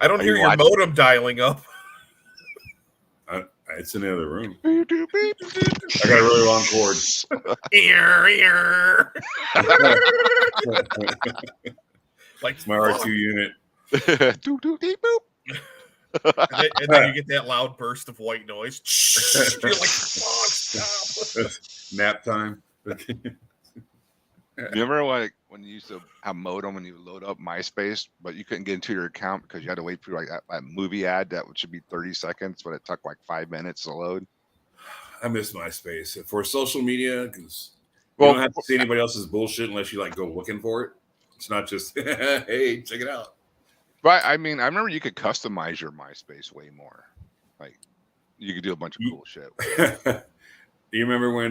I don't hear your modem dialing up. It's in the other room. I got a really long cord. Like it's my R2 unit. And then you get that loud burst of white noise. You're like, stop. Nap time. You remember when you used to have modem and you load up MySpace, but you couldn't get into your account because you had to wait for like that movie ad that should be 30 seconds, but it took like 5 minutes to load? I miss MySpace for social media because you don't have to see anybody else's bullshit unless you like go looking for it. It's not just hey, check it out. Right. I mean, I remember you could customize your MySpace way more. Like you could do a bunch of cool shit. Do you remember when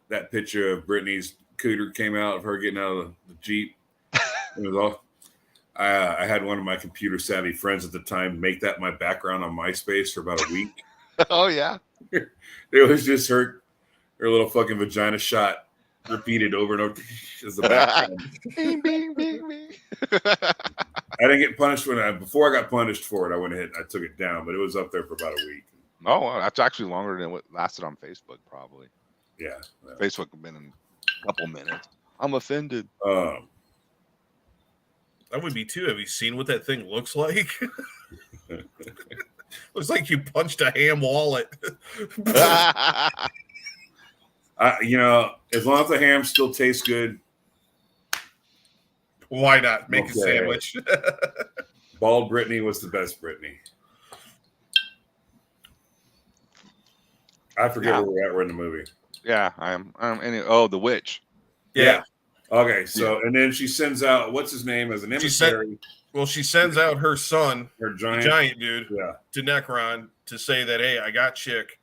that picture of Britney's cooter came out of her getting out of the Jeep? It was all. I had one of my computer savvy friends at the time make that my background on MySpace for about a week. Oh yeah. It was just her little fucking vagina shot repeated over and over as the background. Bing, bing, bing, bing. I didn't get punished before I got punished for it. I went ahead and I took it down, but it was up there for about a week. Oh, well, that's actually longer than what lasted on Facebook, probably. Yeah. Facebook have been in a couple minutes. I'm offended. I would be too. Have you seen what that thing looks like? Looks like you punched a ham wallet. As long as the ham still tastes good. Why not make a sandwich? Bald Brittany was the best Brittany. I forget where we're at. We're in the movie. Yeah, the witch. Yeah. Okay, so and then she sends out what's his name as an emissary. She sends out her son, her giant dude, to Necron to say that, hey, I got chick.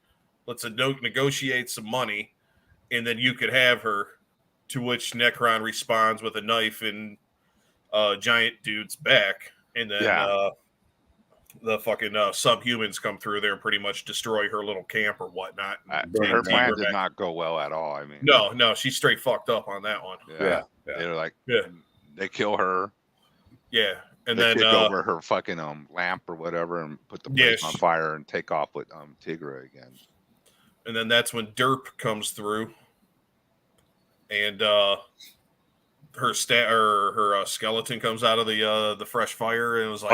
Let's negotiate some money, and then you could have her. To which Necron responds with a knife in giant dude's back, and then the fucking subhumans come through there and pretty much destroy her little camp or whatnot. Her plan did not go well at all. I mean, no, she's straight fucked up on that one. Yeah. They're like, they kill her. Yeah, and they then kick over her fucking lamp or whatever and put the place on fire and take off with Tigra again. And then that's when Derp comes through, and her skeleton comes out of the fresh fire, and it was like,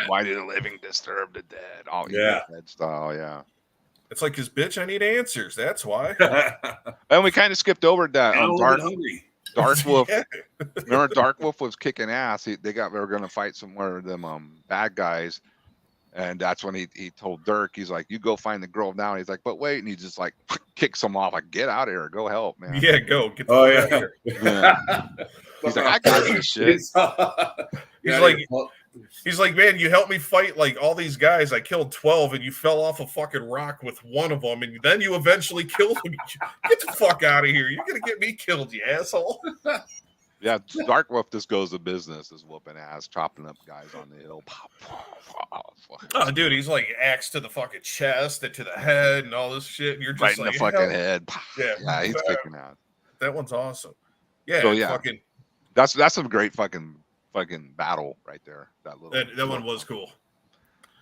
why did the living disturb the dead? Oh dead style, yeah. It's like, 'cause bitch, I need answers. That's why. And we kind of skipped over that. Dark Wolf. Yeah. Remember, Dark Wolf was kicking ass. They were going to fight some more of them bad guys, and that's when he told Dirk, he's like, "You go find the girl now." And he's like, "But wait," and he just like kicks him off, like, "Get out of here, go help, man." Yeah, go get the fuck out of here. Yeah. He's like, "I got this shit." He's like, man, you helped me fight like all these guys. I killed 12, and you fell off a fucking rock with one of them, and then you eventually killed him. Get the fuck out of here! You're gonna get me killed, you asshole. Yeah, Dark Wolf just goes to business, is whooping ass, chopping up guys on the hill. Oh, dude, he's like axe to the fucking chest and to the head and all this shit. And you're just right in the fucking head. Yeah, he's kicking out. That one's awesome. Yeah, so, fucking. That's some great fucking battle right there. That one was cool.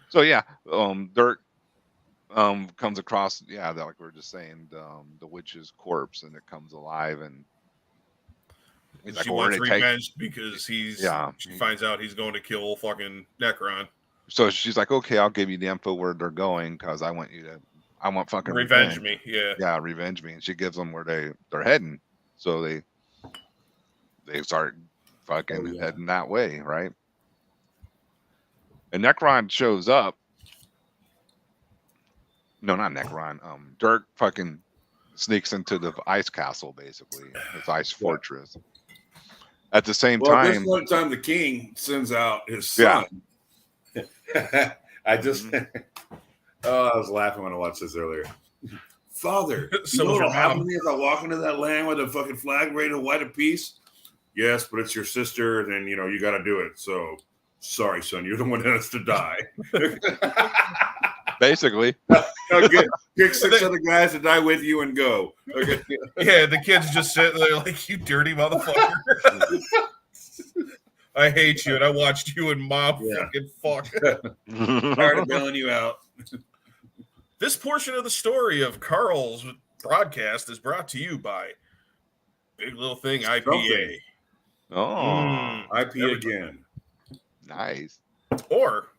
So Dirk comes across like we were just saying, the witch's corpse, and it comes alive, and she wants revenge because she finds out he's going to kill fucking Necron. So she's like, "Okay, I'll give you the info where they're going because I want fucking revenge me." Revenge me. And she gives them where they're heading. So they start fucking heading that way, right? And Necron shows up. No, not Necron. Dirk fucking sneaks into the ice castle, basically, his ice fortress. At the same time, this one time the king sends out his son. I was laughing when I watched this earlier. Father, you know what'll happen to me if I walk into that land with a fucking flag ready to white a piece? Yes, but it's your sister, then you got to do it. So sorry, son, you're the one that has to die. Basically. Pick 6 other guys to die with you and go. Okay. Yeah, the kids just sitting there like, you dirty motherfucker. I hate you, and I watched you and Mom fucking fuck. Tired of bailing you out. This portion of the story of Carl's broadcast is brought to you by Big Little Thing IPA. Oh, IP again. Nice. Or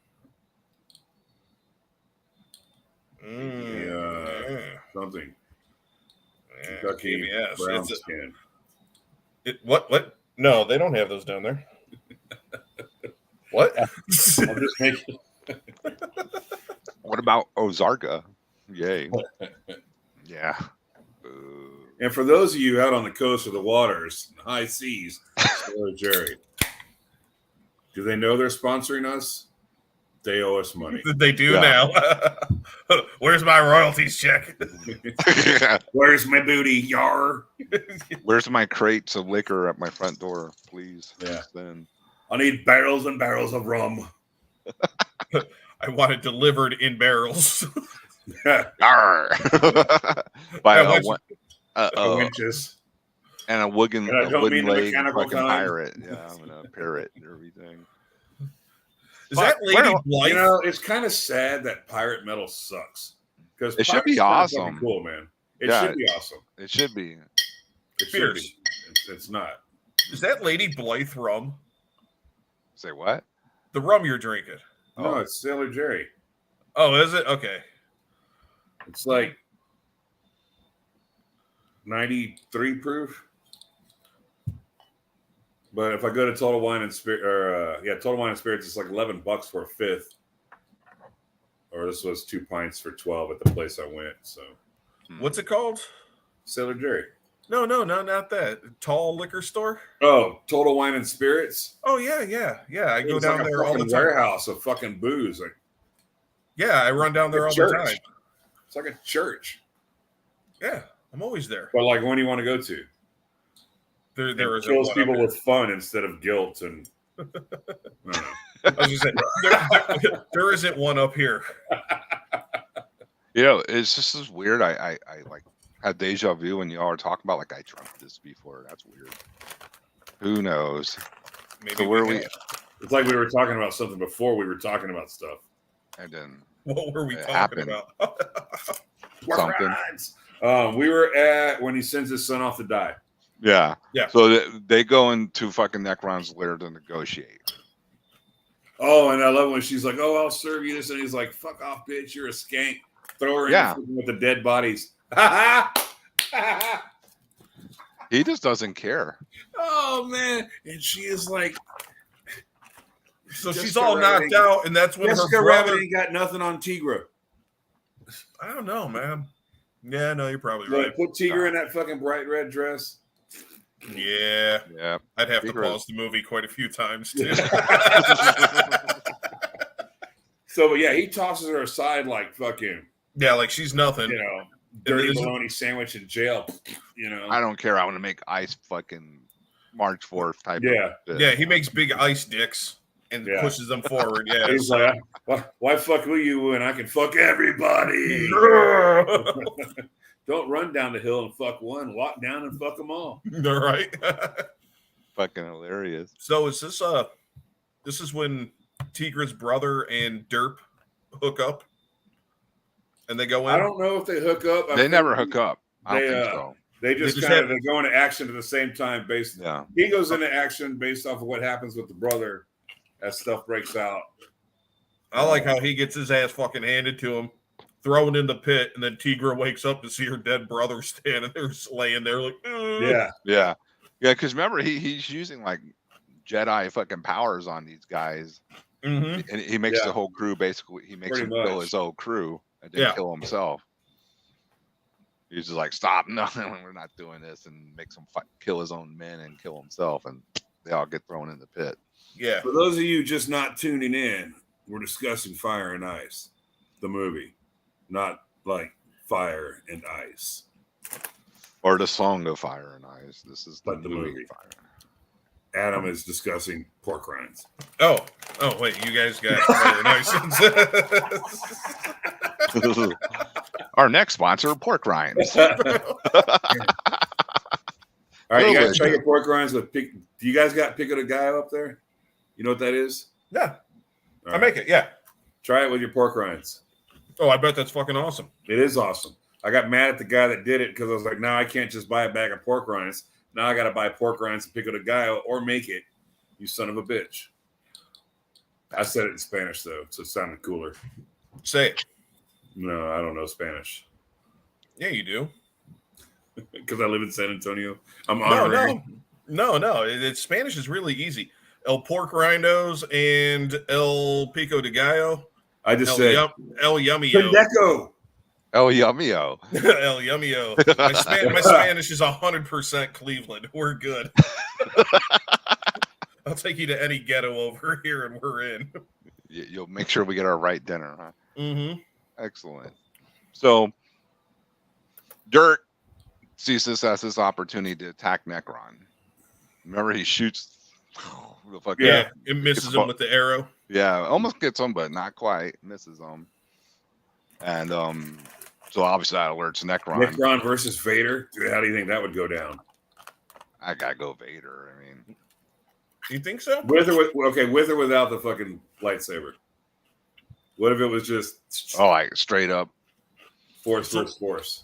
something. Kentucky brown skin. What? No, they don't have those down there. What? I'm just making. What about Ozarka? Yay. Yeah. And for those of you out on the coast of the waters, high seas, Jerry, do they know they're sponsoring us? They owe us money. They do now. Where's my royalties check? Where's my booty, yar? Where's my crates of liquor at my front door, please? Yeah. Then I need barrels and barrels of rum. I want it delivered in barrels. By winches. And a wooden leg fucking pirate. Yeah, I'm gonna parrot and everything. Is that Lady Blythe? It's kind of sad that pirate metal sucks. Because it should be awesome. Cool, man. It should be awesome. It should be. It should be. It's not. Is that Lady Blythe rum? Say what? The rum you're drinking. No, it's Sailor Jerry. Oh, is it? Okay. It's like 93 proof. But if I go to Total Wine and Spirit, Total Wine and Spirits, it's like $11 for a fifth. Or this was 2 pints for $12 at the place I went. So What's it called? Sailor Jerry. No, not that. Tall liquor store? Oh, Total Wine and Spirits? Oh, yeah. I go down like there all the time. Warehouse of fucking booze. Yeah, I run down there all the time. It's like a church. Yeah, I'm always there. But like, when do you want to go to? There is kills people with fun instead of guilt. And I was just saying, there isn't one up here. It's just this weird. I like had deja vu when y'all were talking about like I dreamt this before. That's weird. Who knows? Maybe so where we? It's like we were talking about something before we were talking about stuff. And then what were we talking about? Something. We were at when he sends his son off to die. Yeah. So they go into fucking Necron's lair to negotiate. Oh, and I love when she's like, "Oh, I'll serve you this," and he's like, "Fuck off, bitch! You're a skank." Throw her in with the dead bodies. He just doesn't care. Oh man! And she is like, so she's all knocked out, and that's when Jessica her brother ain't got nothing on Tigra. I don't know, man. Yeah, no, you're probably right. Put Tigra in that fucking bright red dress. Yeah. I'd have to pause the movie quite a few times too. So, but yeah, he tosses her aside like fucking. Yeah, like she's nothing. Dirty bologna sandwich in jail. I don't care. I want to make ice fucking March 4th type. Yeah, he makes big ice dicks and pushes them forward. Yeah, he's like, why fuck with you when I can fuck everybody? Don't run down the hill and fuck one. Walk down and fuck them all. All right. Fucking hilarious. So is this is when Tigra's brother and Derp hook up? And they go in? I don't know if they hook up. They never hook up. I don't think so. They just kind of they go into action at the same time. He goes into action based off of what happens with the brother as stuff breaks out. I like how he gets his ass fucking handed to him, thrown in the pit, and then Tigra wakes up to see her dead brother standing there, laying there like, yeah. Because remember, he's using like Jedi fucking powers on these guys, and he makes the whole crew basically. He makes him kill his whole crew and then kill himself. He's just like, stop! No, we're not doing this, and makes him kill his own men and kill himself, and they all get thrown in the pit. Yeah. For those of you just not tuning in, we're discussing Fire and Ice, the movie, not like Fire and Ice, or the song of Fire and Ice. This is the movie. Fire. Adam is discussing pork rinds. Oh, wait, you guys got Fire and Ice. Our next sponsor, pork rinds. All right, you guys try your pork rinds with do you guys got pico de gallo up there? You know what that is? Yeah. I make it, yeah. Try it with your pork rinds. Oh, I bet that's fucking awesome. It is awesome. I got mad at the guy that did it because I was like, now I can't just buy a bag of pork rinds. Now I got to buy pork rinds and pico de gallo or make it, you son of a bitch. I said it in Spanish, though, so it sounded cooler. Say it. No, I don't know Spanish. Yeah, you do. Because I live in San Antonio. No. Spanish is really easy. El pork rindos and el pico de gallo. I just said El yummio. Pendejo. El yummio. El yummio. My Spanish is 100% Cleveland. We're good. I'll take you to any ghetto over here and we're in. You'll make sure we get our right dinner, huh? Mm-hmm. Excellent. So, Dirt sees this as his opportunity to attack Necron. Remember, he shoots. It misses him with the arrow. Yeah, almost gets him, but not quite. Misses him. And so obviously that alerts Necron. Necron versus Vader. Dude, how do you think that would go down? I gotta go Vader. I mean, you think so? With or without the fucking lightsaber. What if it was just like straight up force versus force?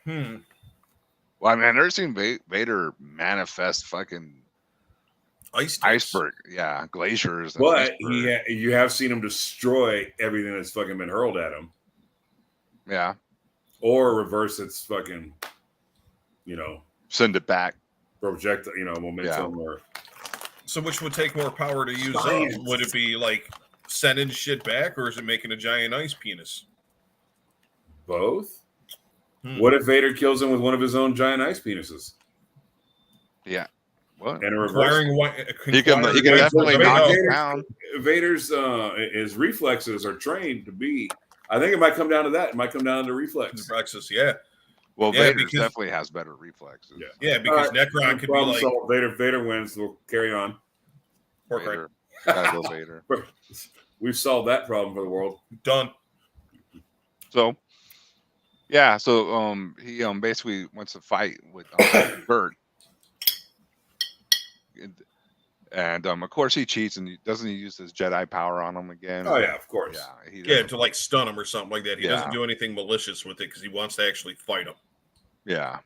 Well, I mean, I've never seen Vader manifest fucking iceberg, glaciers. But you have seen him destroy everything that's fucking been hurled at him. Yeah. Or reverse its fucking, send it back. Project, momentum or. So which would take more power to use up? Would it be like sending shit back, or is it making a giant ice penis? both. What if Vader kills him with one of his own giant ice penises? Yeah. What? And a reverse. He can definitely knock him down. Vader's his reflexes are trained to be. I think it might come down to that. It might come down to reflexes. Yeah. Well, Vader definitely has better reflexes. Yeah, because Necron could be like Vader wins. We'll carry on. Vader. Gotta go Vader. We've solved that problem for the world. Done. So, yeah. So, he basically wants to fight with Bert, and of course he cheats and doesn't he use his Jedi power on him again? Oh yeah, of course. Yeah, to like stun him or something like that. He doesn't do anything malicious with it because he wants to actually fight him. Yeah.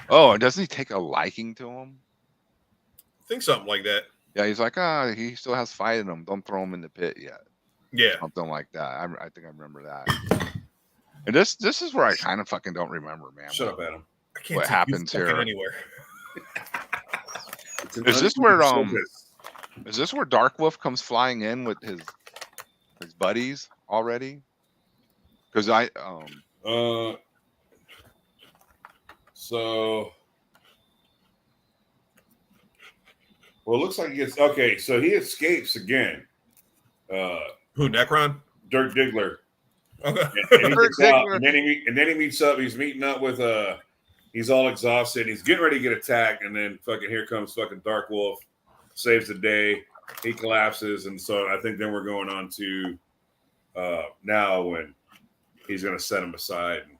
Oh, and doesn't he take a liking to him? I think something like that. Yeah, he's like, he still has fight in him. Don't throw him in the pit yet. Yeah, something like that. I think I remember that. And this is where I kind of fucking don't remember, man. Shut up, Adam. I can't what happens here anywhere. Is this where Dark Wolf comes flying in with his buddies already? Because well, it looks like he gets okay. So he escapes again. Who, Necron? Dirk Diggler. Okay. And then he meets up. He's meeting up with he's all exhausted. He's getting ready to get attacked, and then fucking here comes fucking Dark Wolf, saves the day. He collapses, and so I think then we're going on to now when he's gonna set him aside. And,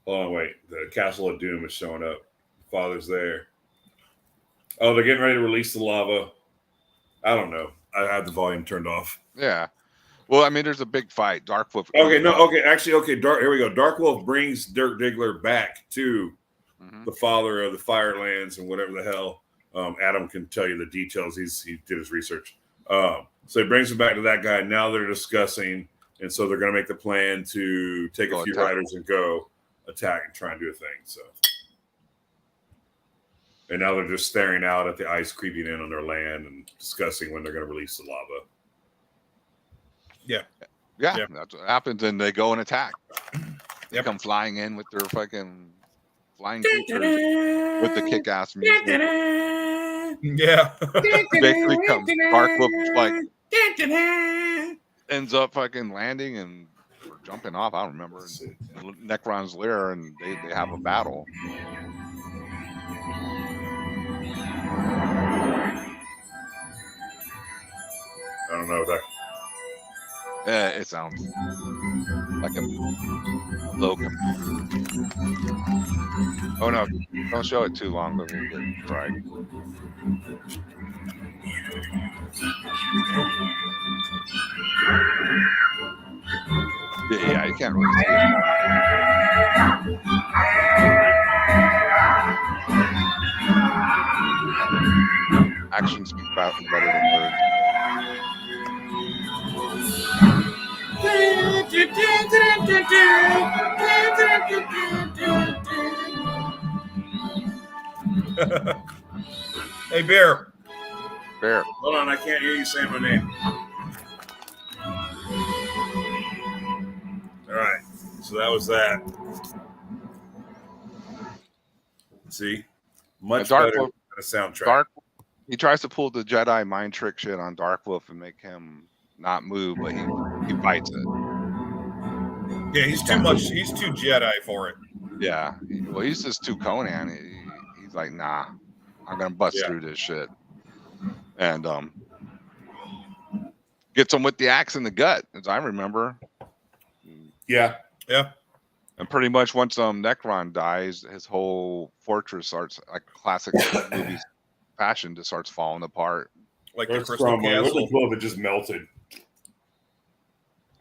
hold on, wait. The Castle of Doom is showing up. Father's there. Oh, they're getting ready to release the lava. I don't know. I had the volume turned off. Yeah. Well, I mean, there's a big fight. Dark Wolf. Okay, no, okay. Actually, okay. Here we go. Dark Wolf brings Dirk Diggler back to the father of the Firelands and whatever the hell. Adam can tell you the details. He did his research. So he brings him back to that guy. Now they're discussing, and so they're going to make the plan to take a few riders and go attack and try and do a thing. So. And now they're just staring out at the ice creeping in on their land and discussing when they're going to release the lava. Yeah, that's what happens. And they go and attack. They come flying in with their fucking flying creatures with the kick-ass music. Yeah. Basically comes Dark Wolf like ends up fucking landing and jumping off. I don't remember. Necron's lair and they have a battle. I don't know what that. It sounds like a low computer. Oh no! Don't show it too long, but we'll get fried. Yeah, you can't really see it. Actions speak better than words. Hey, Bear. Hold on, I can't hear you saying my name. All right, so that was that. See, much better than a soundtrack. He tries to pull the Jedi mind trick shit on Dark Wolf and make him not move, but he fights it. Yeah, he's too much. He's too Jedi for it. Yeah, he's just too Conan. He's like, nah, I'm gonna bust through this shit, and gets him with the axe in the gut, as I remember. Yeah. And pretty much once Necron dies, his whole fortress starts, like classic movies fashion, just starts falling apart. Like the Crystal Castle. It just melted.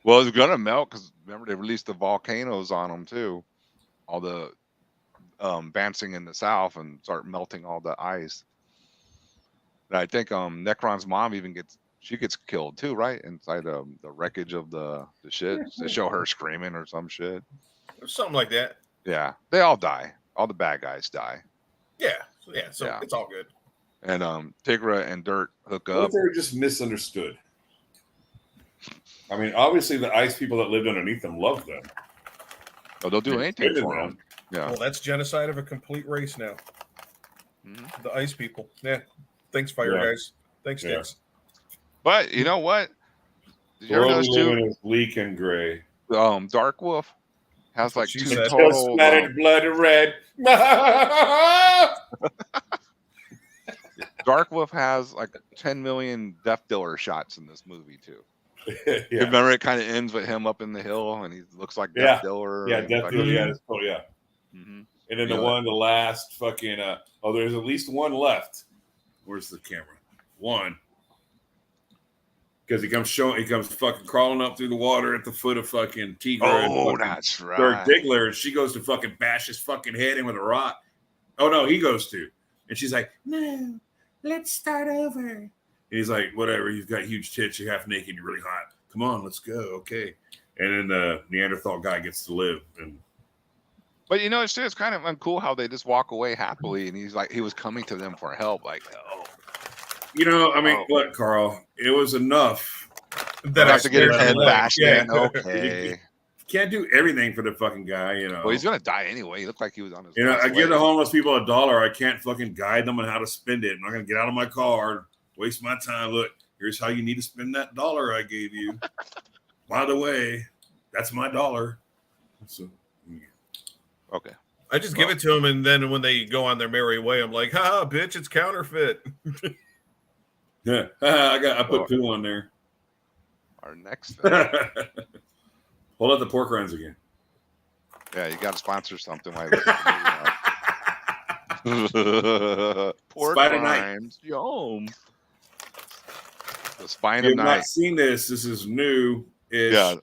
Well, it's gonna melt because remember they released the volcanoes on them too, all the bouncing in the south and start melting all the ice. And I think Necron's mom even gets killed too, right? Inside the wreckage of the shit. They show her screaming or some shit. Something like that. Yeah, they all die. All the bad guys die. Yeah. So it's all good. And Tigra and Dirt hook What up. if they were just misunderstood? I mean, obviously the ice people that lived underneath them loved them. Oh, they'll do anything for them. Yeah. Well, that's genocide of a complete race now. The ice people. Yeah. Thanks, fire guys. Thanks, Dicks. But you know what? Did you ever notice too? Is bleak and gray. Dark Wolf has like 2 said. total. Splattered blood red. Dark Wolf has like 10 million death dealer shots in this movie too. Remember, it kind of ends with him up in the hill, and he looks like Death Dealer. Yeah, Death Dealer. Yeah, And then the last fucking. There's at least one left. Where's the camera? One. Because he comes fucking crawling up through the water at the foot of fucking Tigra. Oh, that's right. Third Diggler, and she goes to fucking bash his fucking head in with a rock. Oh no, he goes to, and she's like, "No, let's start over." And he's like, "Whatever. You've got huge tits. You're half naked. You're really hot. Come on, let's go." Okay. And then the Neanderthal guy gets to live. But it's kind of uncool how they just walk away happily, and he's like, he was coming to them for help. Like, look, Carl, it was enough that I have to get his head bashed in. Okay. You can't do everything for the fucking guy, Well, he's gonna die anyway. He looked like he was on his. I give the homeless people $1. I can't fucking guide them on how to spend it. I'm not gonna get out of my car and waste my time. Look, here's how you need to spend that $1 I gave you. By the way, that's my $1. So, okay. I just give it to them, and then when they go on their merry way, I'm like, "Ha, bitch, it's counterfeit." Yeah, I put poo on there. Our next. Hold up the pork rinds again. Yeah, you got to sponsor something like that. Pork rinds, yum. The Spine of Night. If you've not seen this, this is new. It's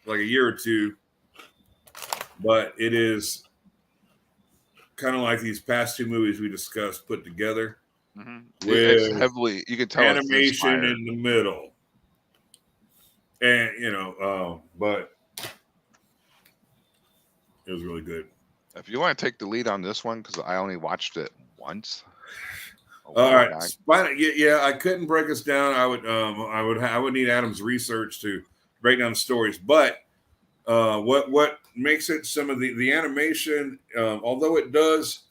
like a year or two, but it is kind of like these past 2 movies we discussed put together. It's heavily, you can tell, animation in the middle, and but it was really good. If you want to take the lead on this one, because I only watched it once. All right, I couldn't break us down. I would need Adam's research to break down the stories, but what makes it some of the animation, although it does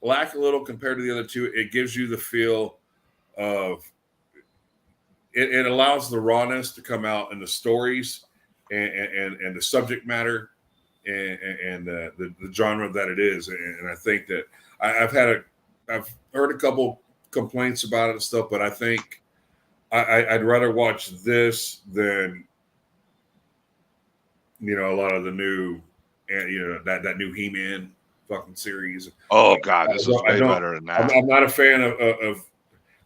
lack a little compared to the other 2, it gives you the feel of it allows the rawness to come out in the stories and the subject matter and the genre that it is. And I think that I've heard a couple complaints about it and stuff, but I think I'd rather watch this than a lot of the new that new He-Man fucking series. Oh God, this is way better than that. I'm not a fan of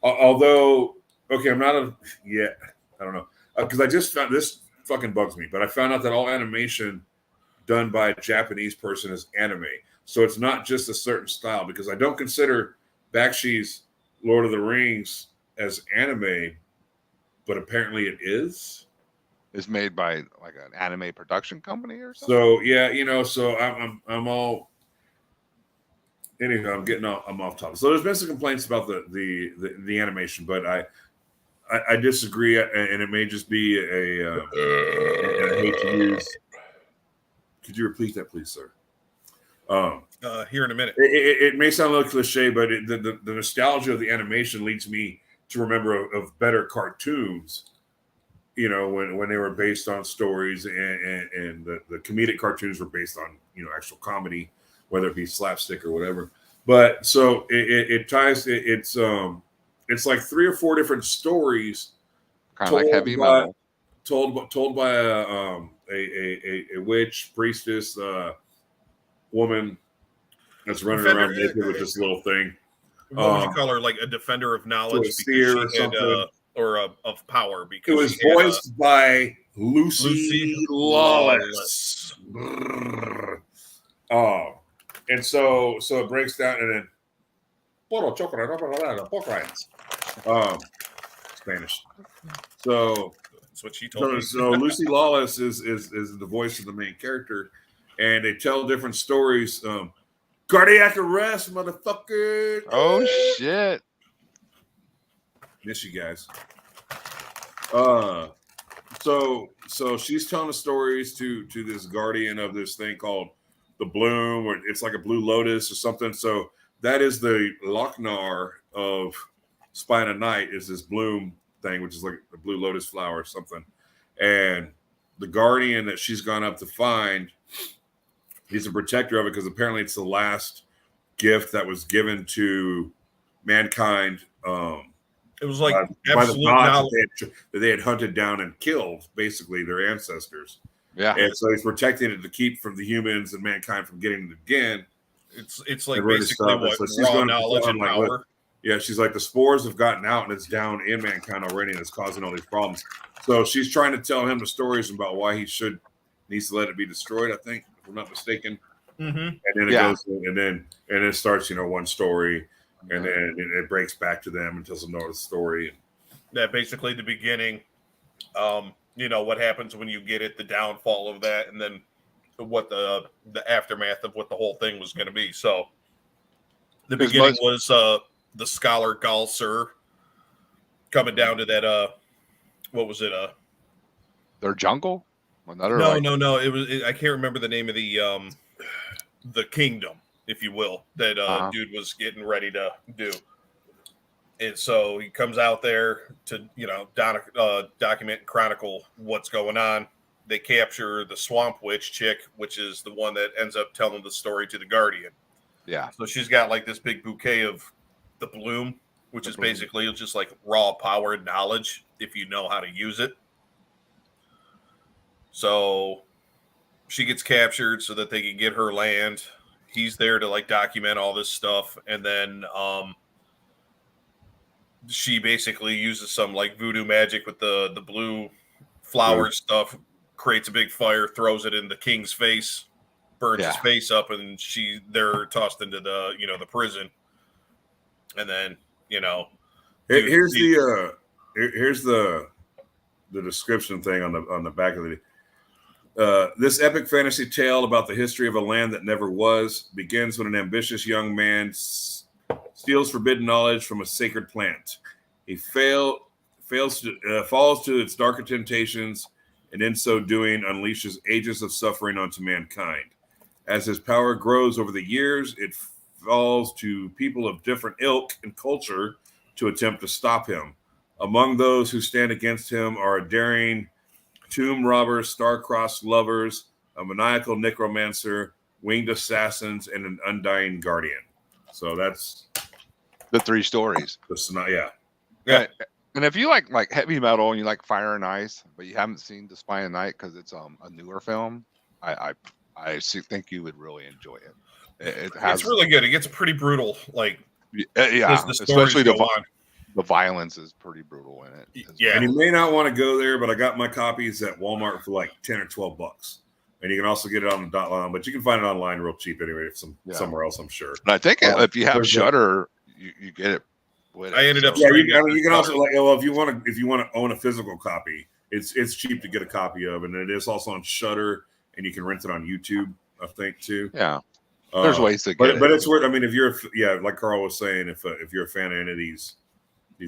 although I'm not I don't know, because I just found this fucking bugs me, but I found out that all animation done by a Japanese person is anime, so it's not just a certain style, because I don't consider Bakshi's Lord of the Rings as anime, but apparently it is. Is made by like an anime production company or something. So so I'm all. Anyhow, I'm off topic. So there's been some complaints about the animation, but I disagree, and it may just be and I hate to use. Could you repeat that, please, sir? Here in a minute. It may sound a little cliche, but the nostalgia of the animation leads me to remember of better cartoons. When they were based on stories, and the comedic cartoons were based on actual comedy, whether it be slapstick or whatever. But so it ties. It's like 3 or 4 different stories, kind of like heavy metal, told by a witch priestess woman that's running around naked with this little thing. What would you call her? Like a defender of knowledge, or something, or of power? Because it was voiced by Lucy Lawless. And so it breaks down, and then Spanish. So that's what she told me. So Lucy Lawless is the voice of the main character, and they tell different stories. Cardiac arrest, motherfucker. Oh shit. Miss you guys. So she's telling the stories to this guardian of this thing called the Bloom, or it's like a blue lotus or something. So that is the Lochnar of Spine of Night, is this bloom thing, which is like a blue lotus flower or something. And the guardian that she's gone up to find, he's a protector of it because apparently it's the last gift that was given to mankind. It was like by the gods that they had hunted down and killed, basically their ancestors. Yeah, and so he's protecting it to keep from the humans and mankind from getting it again. It's like basically what so she's raw knowledge and power. Look, yeah, she's like, the spores have gotten out and it's down in mankind already, and it's causing all these problems. So she's trying to tell him the stories about why he needs to let it be destroyed, I think, if I'm not mistaken. Mm-hmm. And then it goes, and it starts, one story, and then it breaks back to them and tells another story. That basically the beginning, what happens when you get it, the downfall of that, and then what the aftermath of what the whole thing was going to be. So the beginning was the scholar Galser coming down to that what was it, their jungle? No, it was I can't remember the name of the kingdom, if you will, that dude was getting ready to do. And so he comes out there to document and chronicle what's going on. They capture the swamp witch chick, which is the one that ends up telling the story to the guardian. Yeah. So she's got like this big bouquet of the bloom, which is basically just like raw power and knowledge if you know how to use it. So she gets captured so that they can get her land. He's there to like document all this stuff, and then she basically uses some like voodoo magic with the blue flower stuff, creates a big fire, throws it in the king's face, burns his face up, and they're tossed into the the prison. And then here's the description thing on the back of the this epic fantasy tale about the history of a land that never was begins when an ambitious young man steals forbidden knowledge from a sacred plant. He falls to its darker temptations, and in so doing unleashes ages of suffering onto mankind. As his power grows over the years, it falls to people of different ilk and culture to attempt to stop him. Among those who stand against him are a daring tomb robbers, star-crossed lovers, a maniacal necromancer, winged assassins, and an undying guardian. So that's the three stories. Yeah. And if you like heavy metal and you like Fire and Ice, but you haven't seen The Spine of Night because it's a newer film, I think you would really enjoy it. It's really good. It gets pretty brutal, especially the violence is pretty brutal in it. Yeah, and you may not want to go there, but I got my copies at Walmart for like $10 or $12, and you can also get it on the dot line. But you can find it online real cheap anyway, somewhere else, I'm sure. And I think if you have Shudder, you get it. I ended up. Yeah, you can also if you want to own a physical copy, it's cheap to get a copy of, and it is also on Shudder, and you can rent it on YouTube, I think too. Yeah. There's ways to get it. But it's worth. I mean, if you're like Carl was saying, if you're a fan of any of these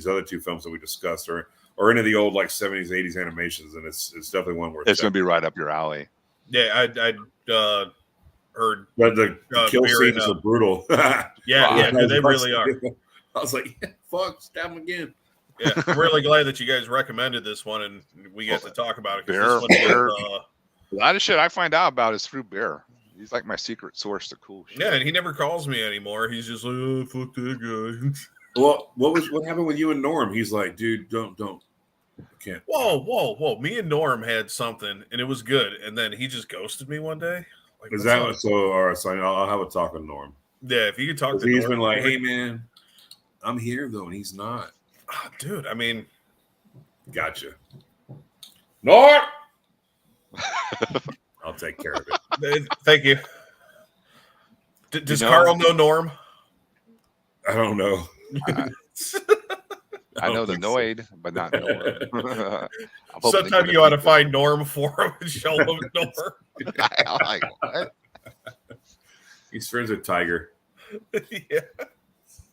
other two films that we discussed, or any of the old like 70s, 80s animations, then it's definitely one worth. It's going to be right up your alley. Yeah, I heard the kill scenes are brutal. Yeah, they really are. I was like, fuck, stab him again. Yeah, I'm really glad that you guys recommended this one and we got to talk about it. Bear. A lot of shit I find out about is through Bear. He's like my secret source to cool shit. Yeah, and he never calls me anymore. He's just like, oh, fuck that guy. Well, what happened with you and Norm? He's like, dude, don't. I can't. Whoa. Me and Norm had something, and it was good. And then he just ghosted me one day. Like, is that what? So, all right, so I'll have a talk with Norm. Yeah, if you could talk to Norm. He's been like, hey, man, I'm here, though, and he's not. Oh, dude, I mean. Gotcha. Norm! I'll take care of it. Thank you. Does Carl know Norm? I don't know. I know the Noid, but not Norm. Sometime you ought to find Norm for him and show him Norm. I'm like, what? He's friends with Tiger. Yeah.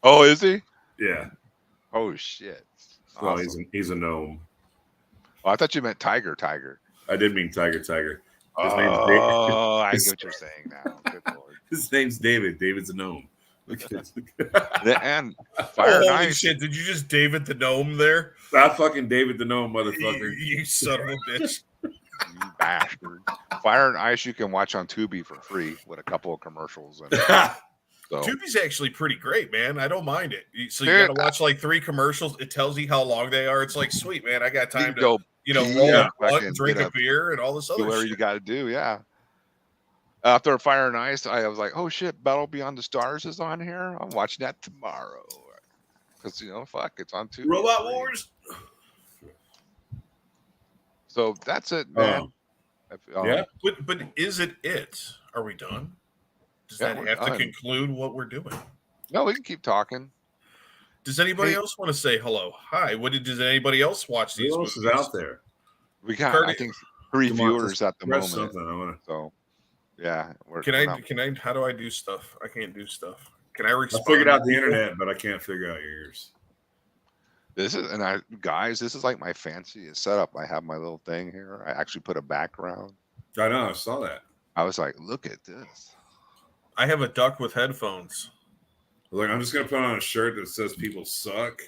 Oh, is he? Yeah. Oh shit. Well, awesome. he's a gnome. Oh, I thought you meant Tiger. I did mean Tiger. His name's I get what you're saying now. Good Lord. His name's David. David's a gnome. And Fire and Holy Ice. shit! Did you just David the Gnome there? I fucking David the gnome, motherfucker. You son of a bitch. You bastard. Fire and Ice you can watch on Tubi for free with a couple of commercials. And so. Tubi's actually pretty great, man. I don't mind it. So you got to watch like 3 commercials. It tells you how long they are. It's like, sweet, man. I got time to roll a blunt, drink a beer, and all this other whatever shit. you got to do. Yeah. After Fire and Ice, I was like, oh shit, Battle Beyond the Stars is on here. I'm watching that tomorrow. Because, fuck, it's on Tubi. Robot Wars. So that's it, man. Yeah. But is it? Are we done? Does that have to conclude what we're doing? No, we can keep talking. Does anybody else want to say hello? Hi. Does anybody else watch these? Who else is out there? We got, I think, 3 viewers at the moment. So, yeah. Can I? How do I do stuff? I can't do stuff. Can I respond? I figured out the internet, but I can't figure out yours. This is this is like my fanciest setup. I have my little thing here. I actually put a background. I know. I saw that. I was like, look at this. I have a duck with headphones. Like, I'm just gonna put on a shirt that says "People suck."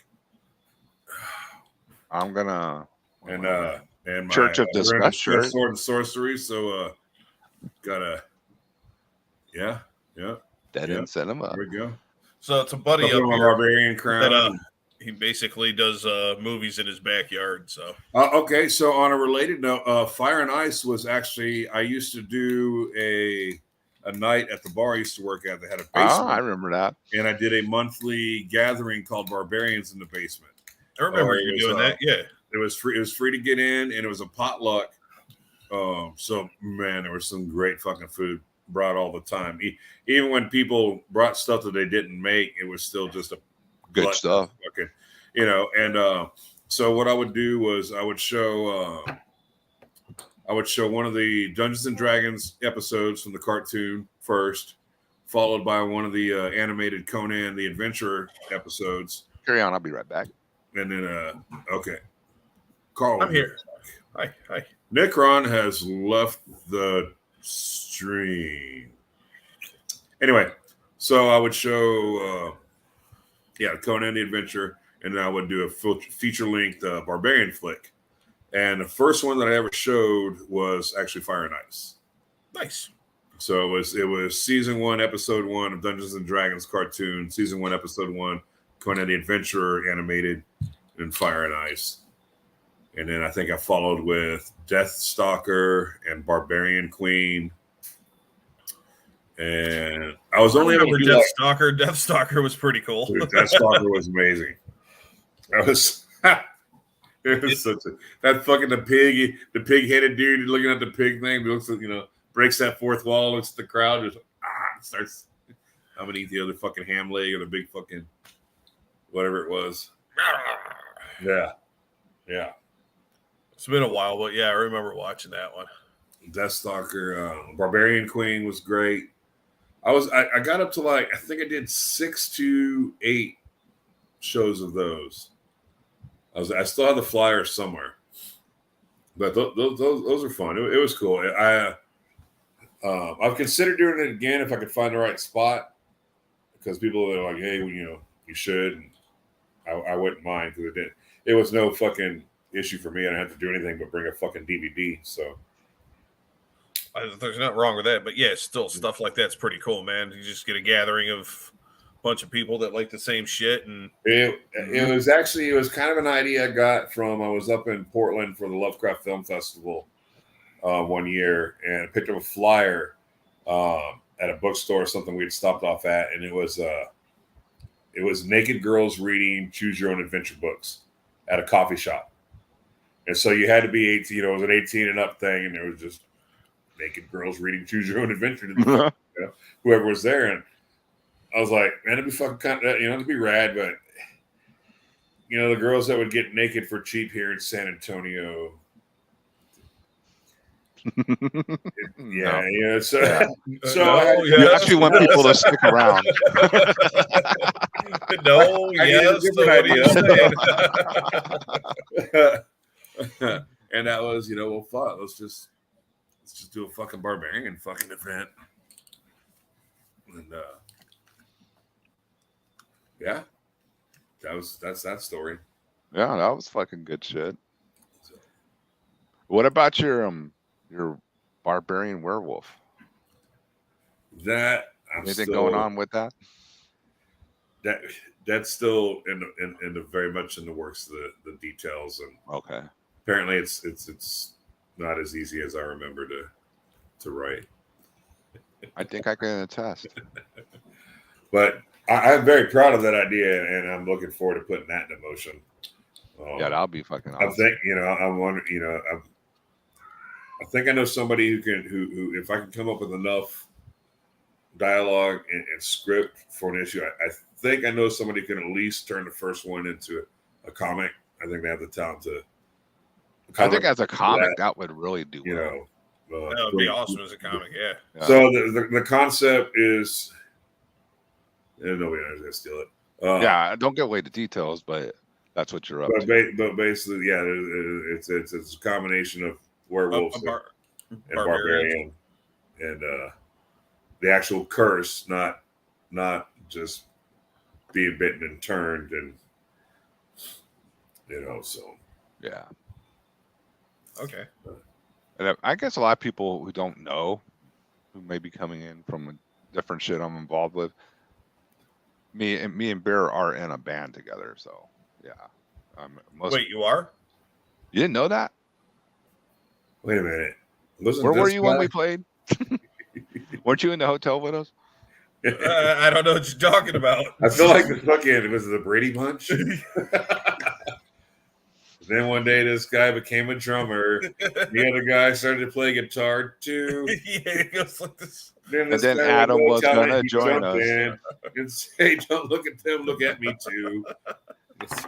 I'm gonna and my Church of Disgust shirt. Sword and Sorcery. So gotta Dead End Cinema. There we go. So it's a buddy of my barbarian crown. That, he basically does movies in his backyard. So okay. So on a related note, Fire and Ice was actually I used to do a night at the bar I used to work at. They had a basement. Oh, I remember that. And I did a monthly gathering called Barbarians in the Basement. I remember you doing that. Yeah. It was free. It was free to get in, and it was a potluck. So man, there was some great fucking food brought all the time. Even when people brought stuff that they didn't make, it was still just a good stuff. Okay, and so what I would do was I would show one of the Dungeons and Dragons episodes from the cartoon first, followed by one of the animated Conan the Adventurer episodes. Carry on, I'll be right back. And then okay. Carl, I'm here. Hi. Necron has left the stream. Anyway, so I would show Conan the Adventure, and then I would do a feature-length barbarian flick. And the first one that I ever showed was actually Fire and Ice. Nice. So it was season 1, episode 1 of Dungeons and Dragons cartoon, season 1, episode 1, Conan the Adventurer animated, and Fire and Ice. And then I think I followed with Deathstalker and Barbarian Queen. And I was only able to do Deathstalker. Deathstalker was pretty cool. Dude, Deathstalker was amazing. It was such a the pig-headed dude looking at the pig thing, looks at, breaks that fourth wall, looks at the crowd, just starts. I'm gonna eat the other fucking ham leg or the big fucking whatever it was. Yeah. It's been a while, but yeah, I remember watching that one. Deathstalker, Barbarian Queen was great. I got up to I think I did 6 to 8 shows of those. I still have the flyer somewhere, but those are fun. It was cool. I've considered doing it again if I could find the right spot, because people are like, hey, you should. And I wouldn't mind, because it was no fucking issue for me. I didn't have to do anything but bring a fucking DVD. So there's nothing wrong with that, but yeah, still stuff like that's pretty cool, man. You just get a gathering of a bunch of people that like the same shit, and it was kind of an idea I got from, I was up in Portland for the Lovecraft Film Festival one year, and I picked up a flyer at a bookstore or something we had stopped off at, and it was naked girls reading choose your own adventure books at a coffee shop. And so you had to be 18, it was an 18 and up thing, and there was just naked girls reading choose your own adventure to whoever was there. And I was like, man, it'd be fucking kind of, it'd be rad, but the girls that would get naked for cheap here in San Antonio. So you actually want people to stick around. And that was, well, fuck, let's just do a fucking barbarian fucking event. And yeah, that's that story. Yeah, that was fucking good shit. What about your barbarian werewolf? That anything going on with that? That's still in the very much in the works, the details, and okay. Apparently it's not as easy as I remember to write. I think I can attest. But I'm very proud of that idea, and I'm looking forward to putting that into motion. Yeah, that'll be fucking awesome. I think I'm wondering. I think I know somebody who if I can come up with enough dialogue and script for an issue, I think I know somebody who can at least turn the first one into a comic. I think they have the talent to. I think as a comic that would really do well. That would be awesome as a comic, yeah. So the concept is, nobody knows how to steal it. Yeah, don't give away the details, but that's what you're up to. But basically, yeah, it's a combination of werewolves and barbarian, and the actual curse, not just being bitten and turned, and so yeah. Okay. And I guess a lot of people who don't know, who may be coming in from a different shit I'm involved with, me and Bear are in a band together. So yeah. Wait, you are? You didn't know that? Wait a minute. Where were you when we played? Weren't you in the hotel with us? I don't know what you're talking about. I feel like the fucking was the Brady Bunch. Then one day, this guy became a drummer. The other guy started to play guitar too. Yeah, it goes like this. Then Adam was gonna join us and say, "Don't look at them, look at me too."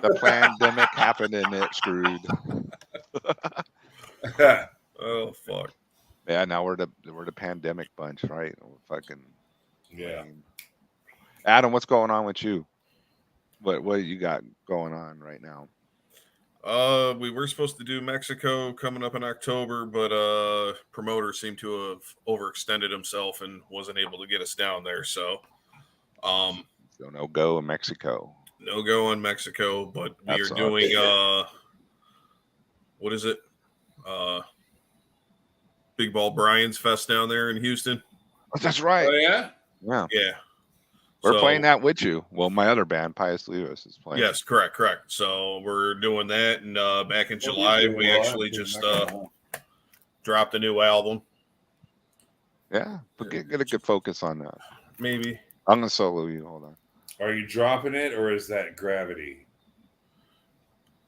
The pandemic happened and it screwed. Oh fuck! Yeah, now we're the pandemic bunch, right? We're fucking yeah. Adam, what's going on with you? What you got going on right now? We were supposed to do Mexico coming up in October, but promoter seemed to have overextended himself and wasn't able to get us down there. So no go in Mexico. No go in Mexico, but we are doing what is it? Big Ball Brian's Fest down there in Houston. Oh, that's right. Oh yeah? Yeah. We're playing that with you. Well, my other band, Pius Lewis, is playing. Yes, correct. So we're doing that, and back in July, we actually just dropped a new album. Yeah, but get a good focus on that. Maybe. I'm gonna solo you. Hold on. Are you dropping it, or is that gravity?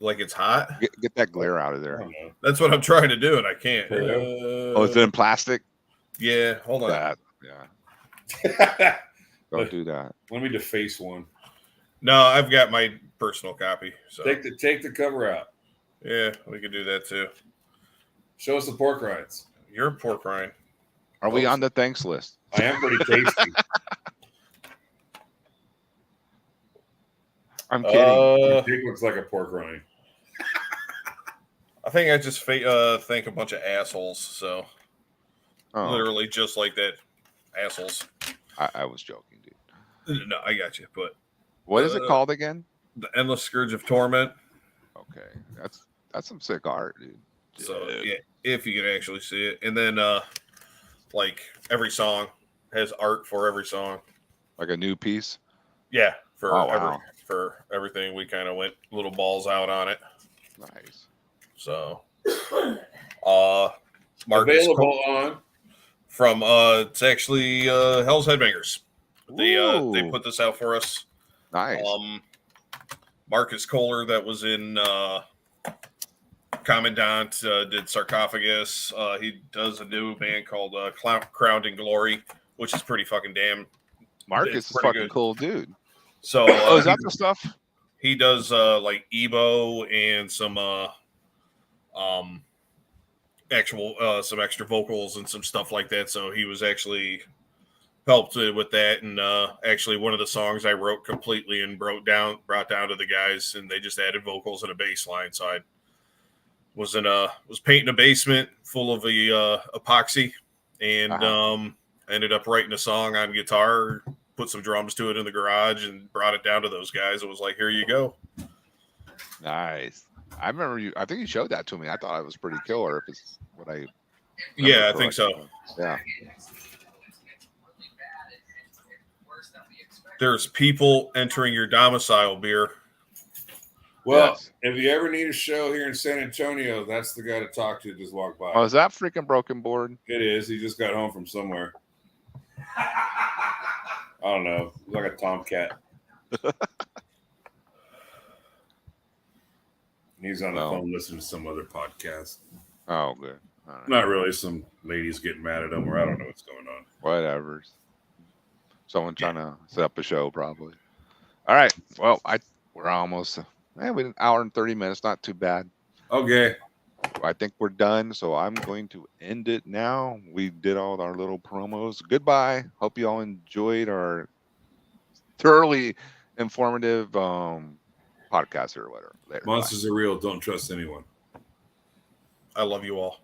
Like it's hot? Get that glare out of there. That's what I'm trying to do, and I can't. Oh, is it in plastic? Yeah, hold on. Yeah. Don't do that. Let me deface one. No, I've got my personal copy. So take the cover out. Yeah, we could do that too. Show us the pork rinds. You're a pork rind. Are we on the thanks list? I am pretty tasty. I'm kidding. Your dick looks like a pork rind. I think I just thank a bunch of assholes. So literally just like that, assholes. I was joking, dude. No, I got you. But what is it called again? The Endless Scourge of Torment. Okay, that's some sick art, dude. So yeah, if you can actually see it, and then like every song has art for every song, like a new piece. Yeah, for everything, we kind of went little balls out on it. Nice. So, Marcus available on. From it's actually Hell's Headbangers. They put this out for us. Nice. Marcus Kohler, that was in Commandant, did Sarcophagus. He does a new band called Crowned in Glory, which is pretty fucking damn. Marcus is fucking good. Cool dude. So is that the stuff? He does like Ebo and some actual some extra vocals and some stuff like that. So he was actually helped with that, and actually one of the songs I wrote completely and brought down to the guys, and they just added vocals and a bass line. So I was painting a basement full of epoxy, and ended up writing a song on guitar, put some drums to it in the garage, and brought it down to those guys. It was like, here you go. Nice. I remember you. I think you showed that to me. I thought it was pretty killer. If it's what I. Yeah, I think so. Yeah. There's people entering your domicile, Beer. Well, yes. If you ever need a show here in San Antonio, that's the guy to talk to. Just walk by. Oh, is that freaking Broken Board? It is. He just got home from somewhere. I don't know. He's like a tomcat. He's on the phone listening to some other podcast. Oh, good. Right. Not really. Some ladies getting mad at him, or I don't know what's going on. Whatever. Someone trying to set up a show, probably. All right. Well, we're almost. We an hour and 30 minutes. Not too bad. Okay. I think we're done. So I'm going to end it now. We did all our little promos. Goodbye. Hope you all enjoyed our thoroughly informative podcast or whatever. Later. Monsters are real. Don't trust anyone. I love you all.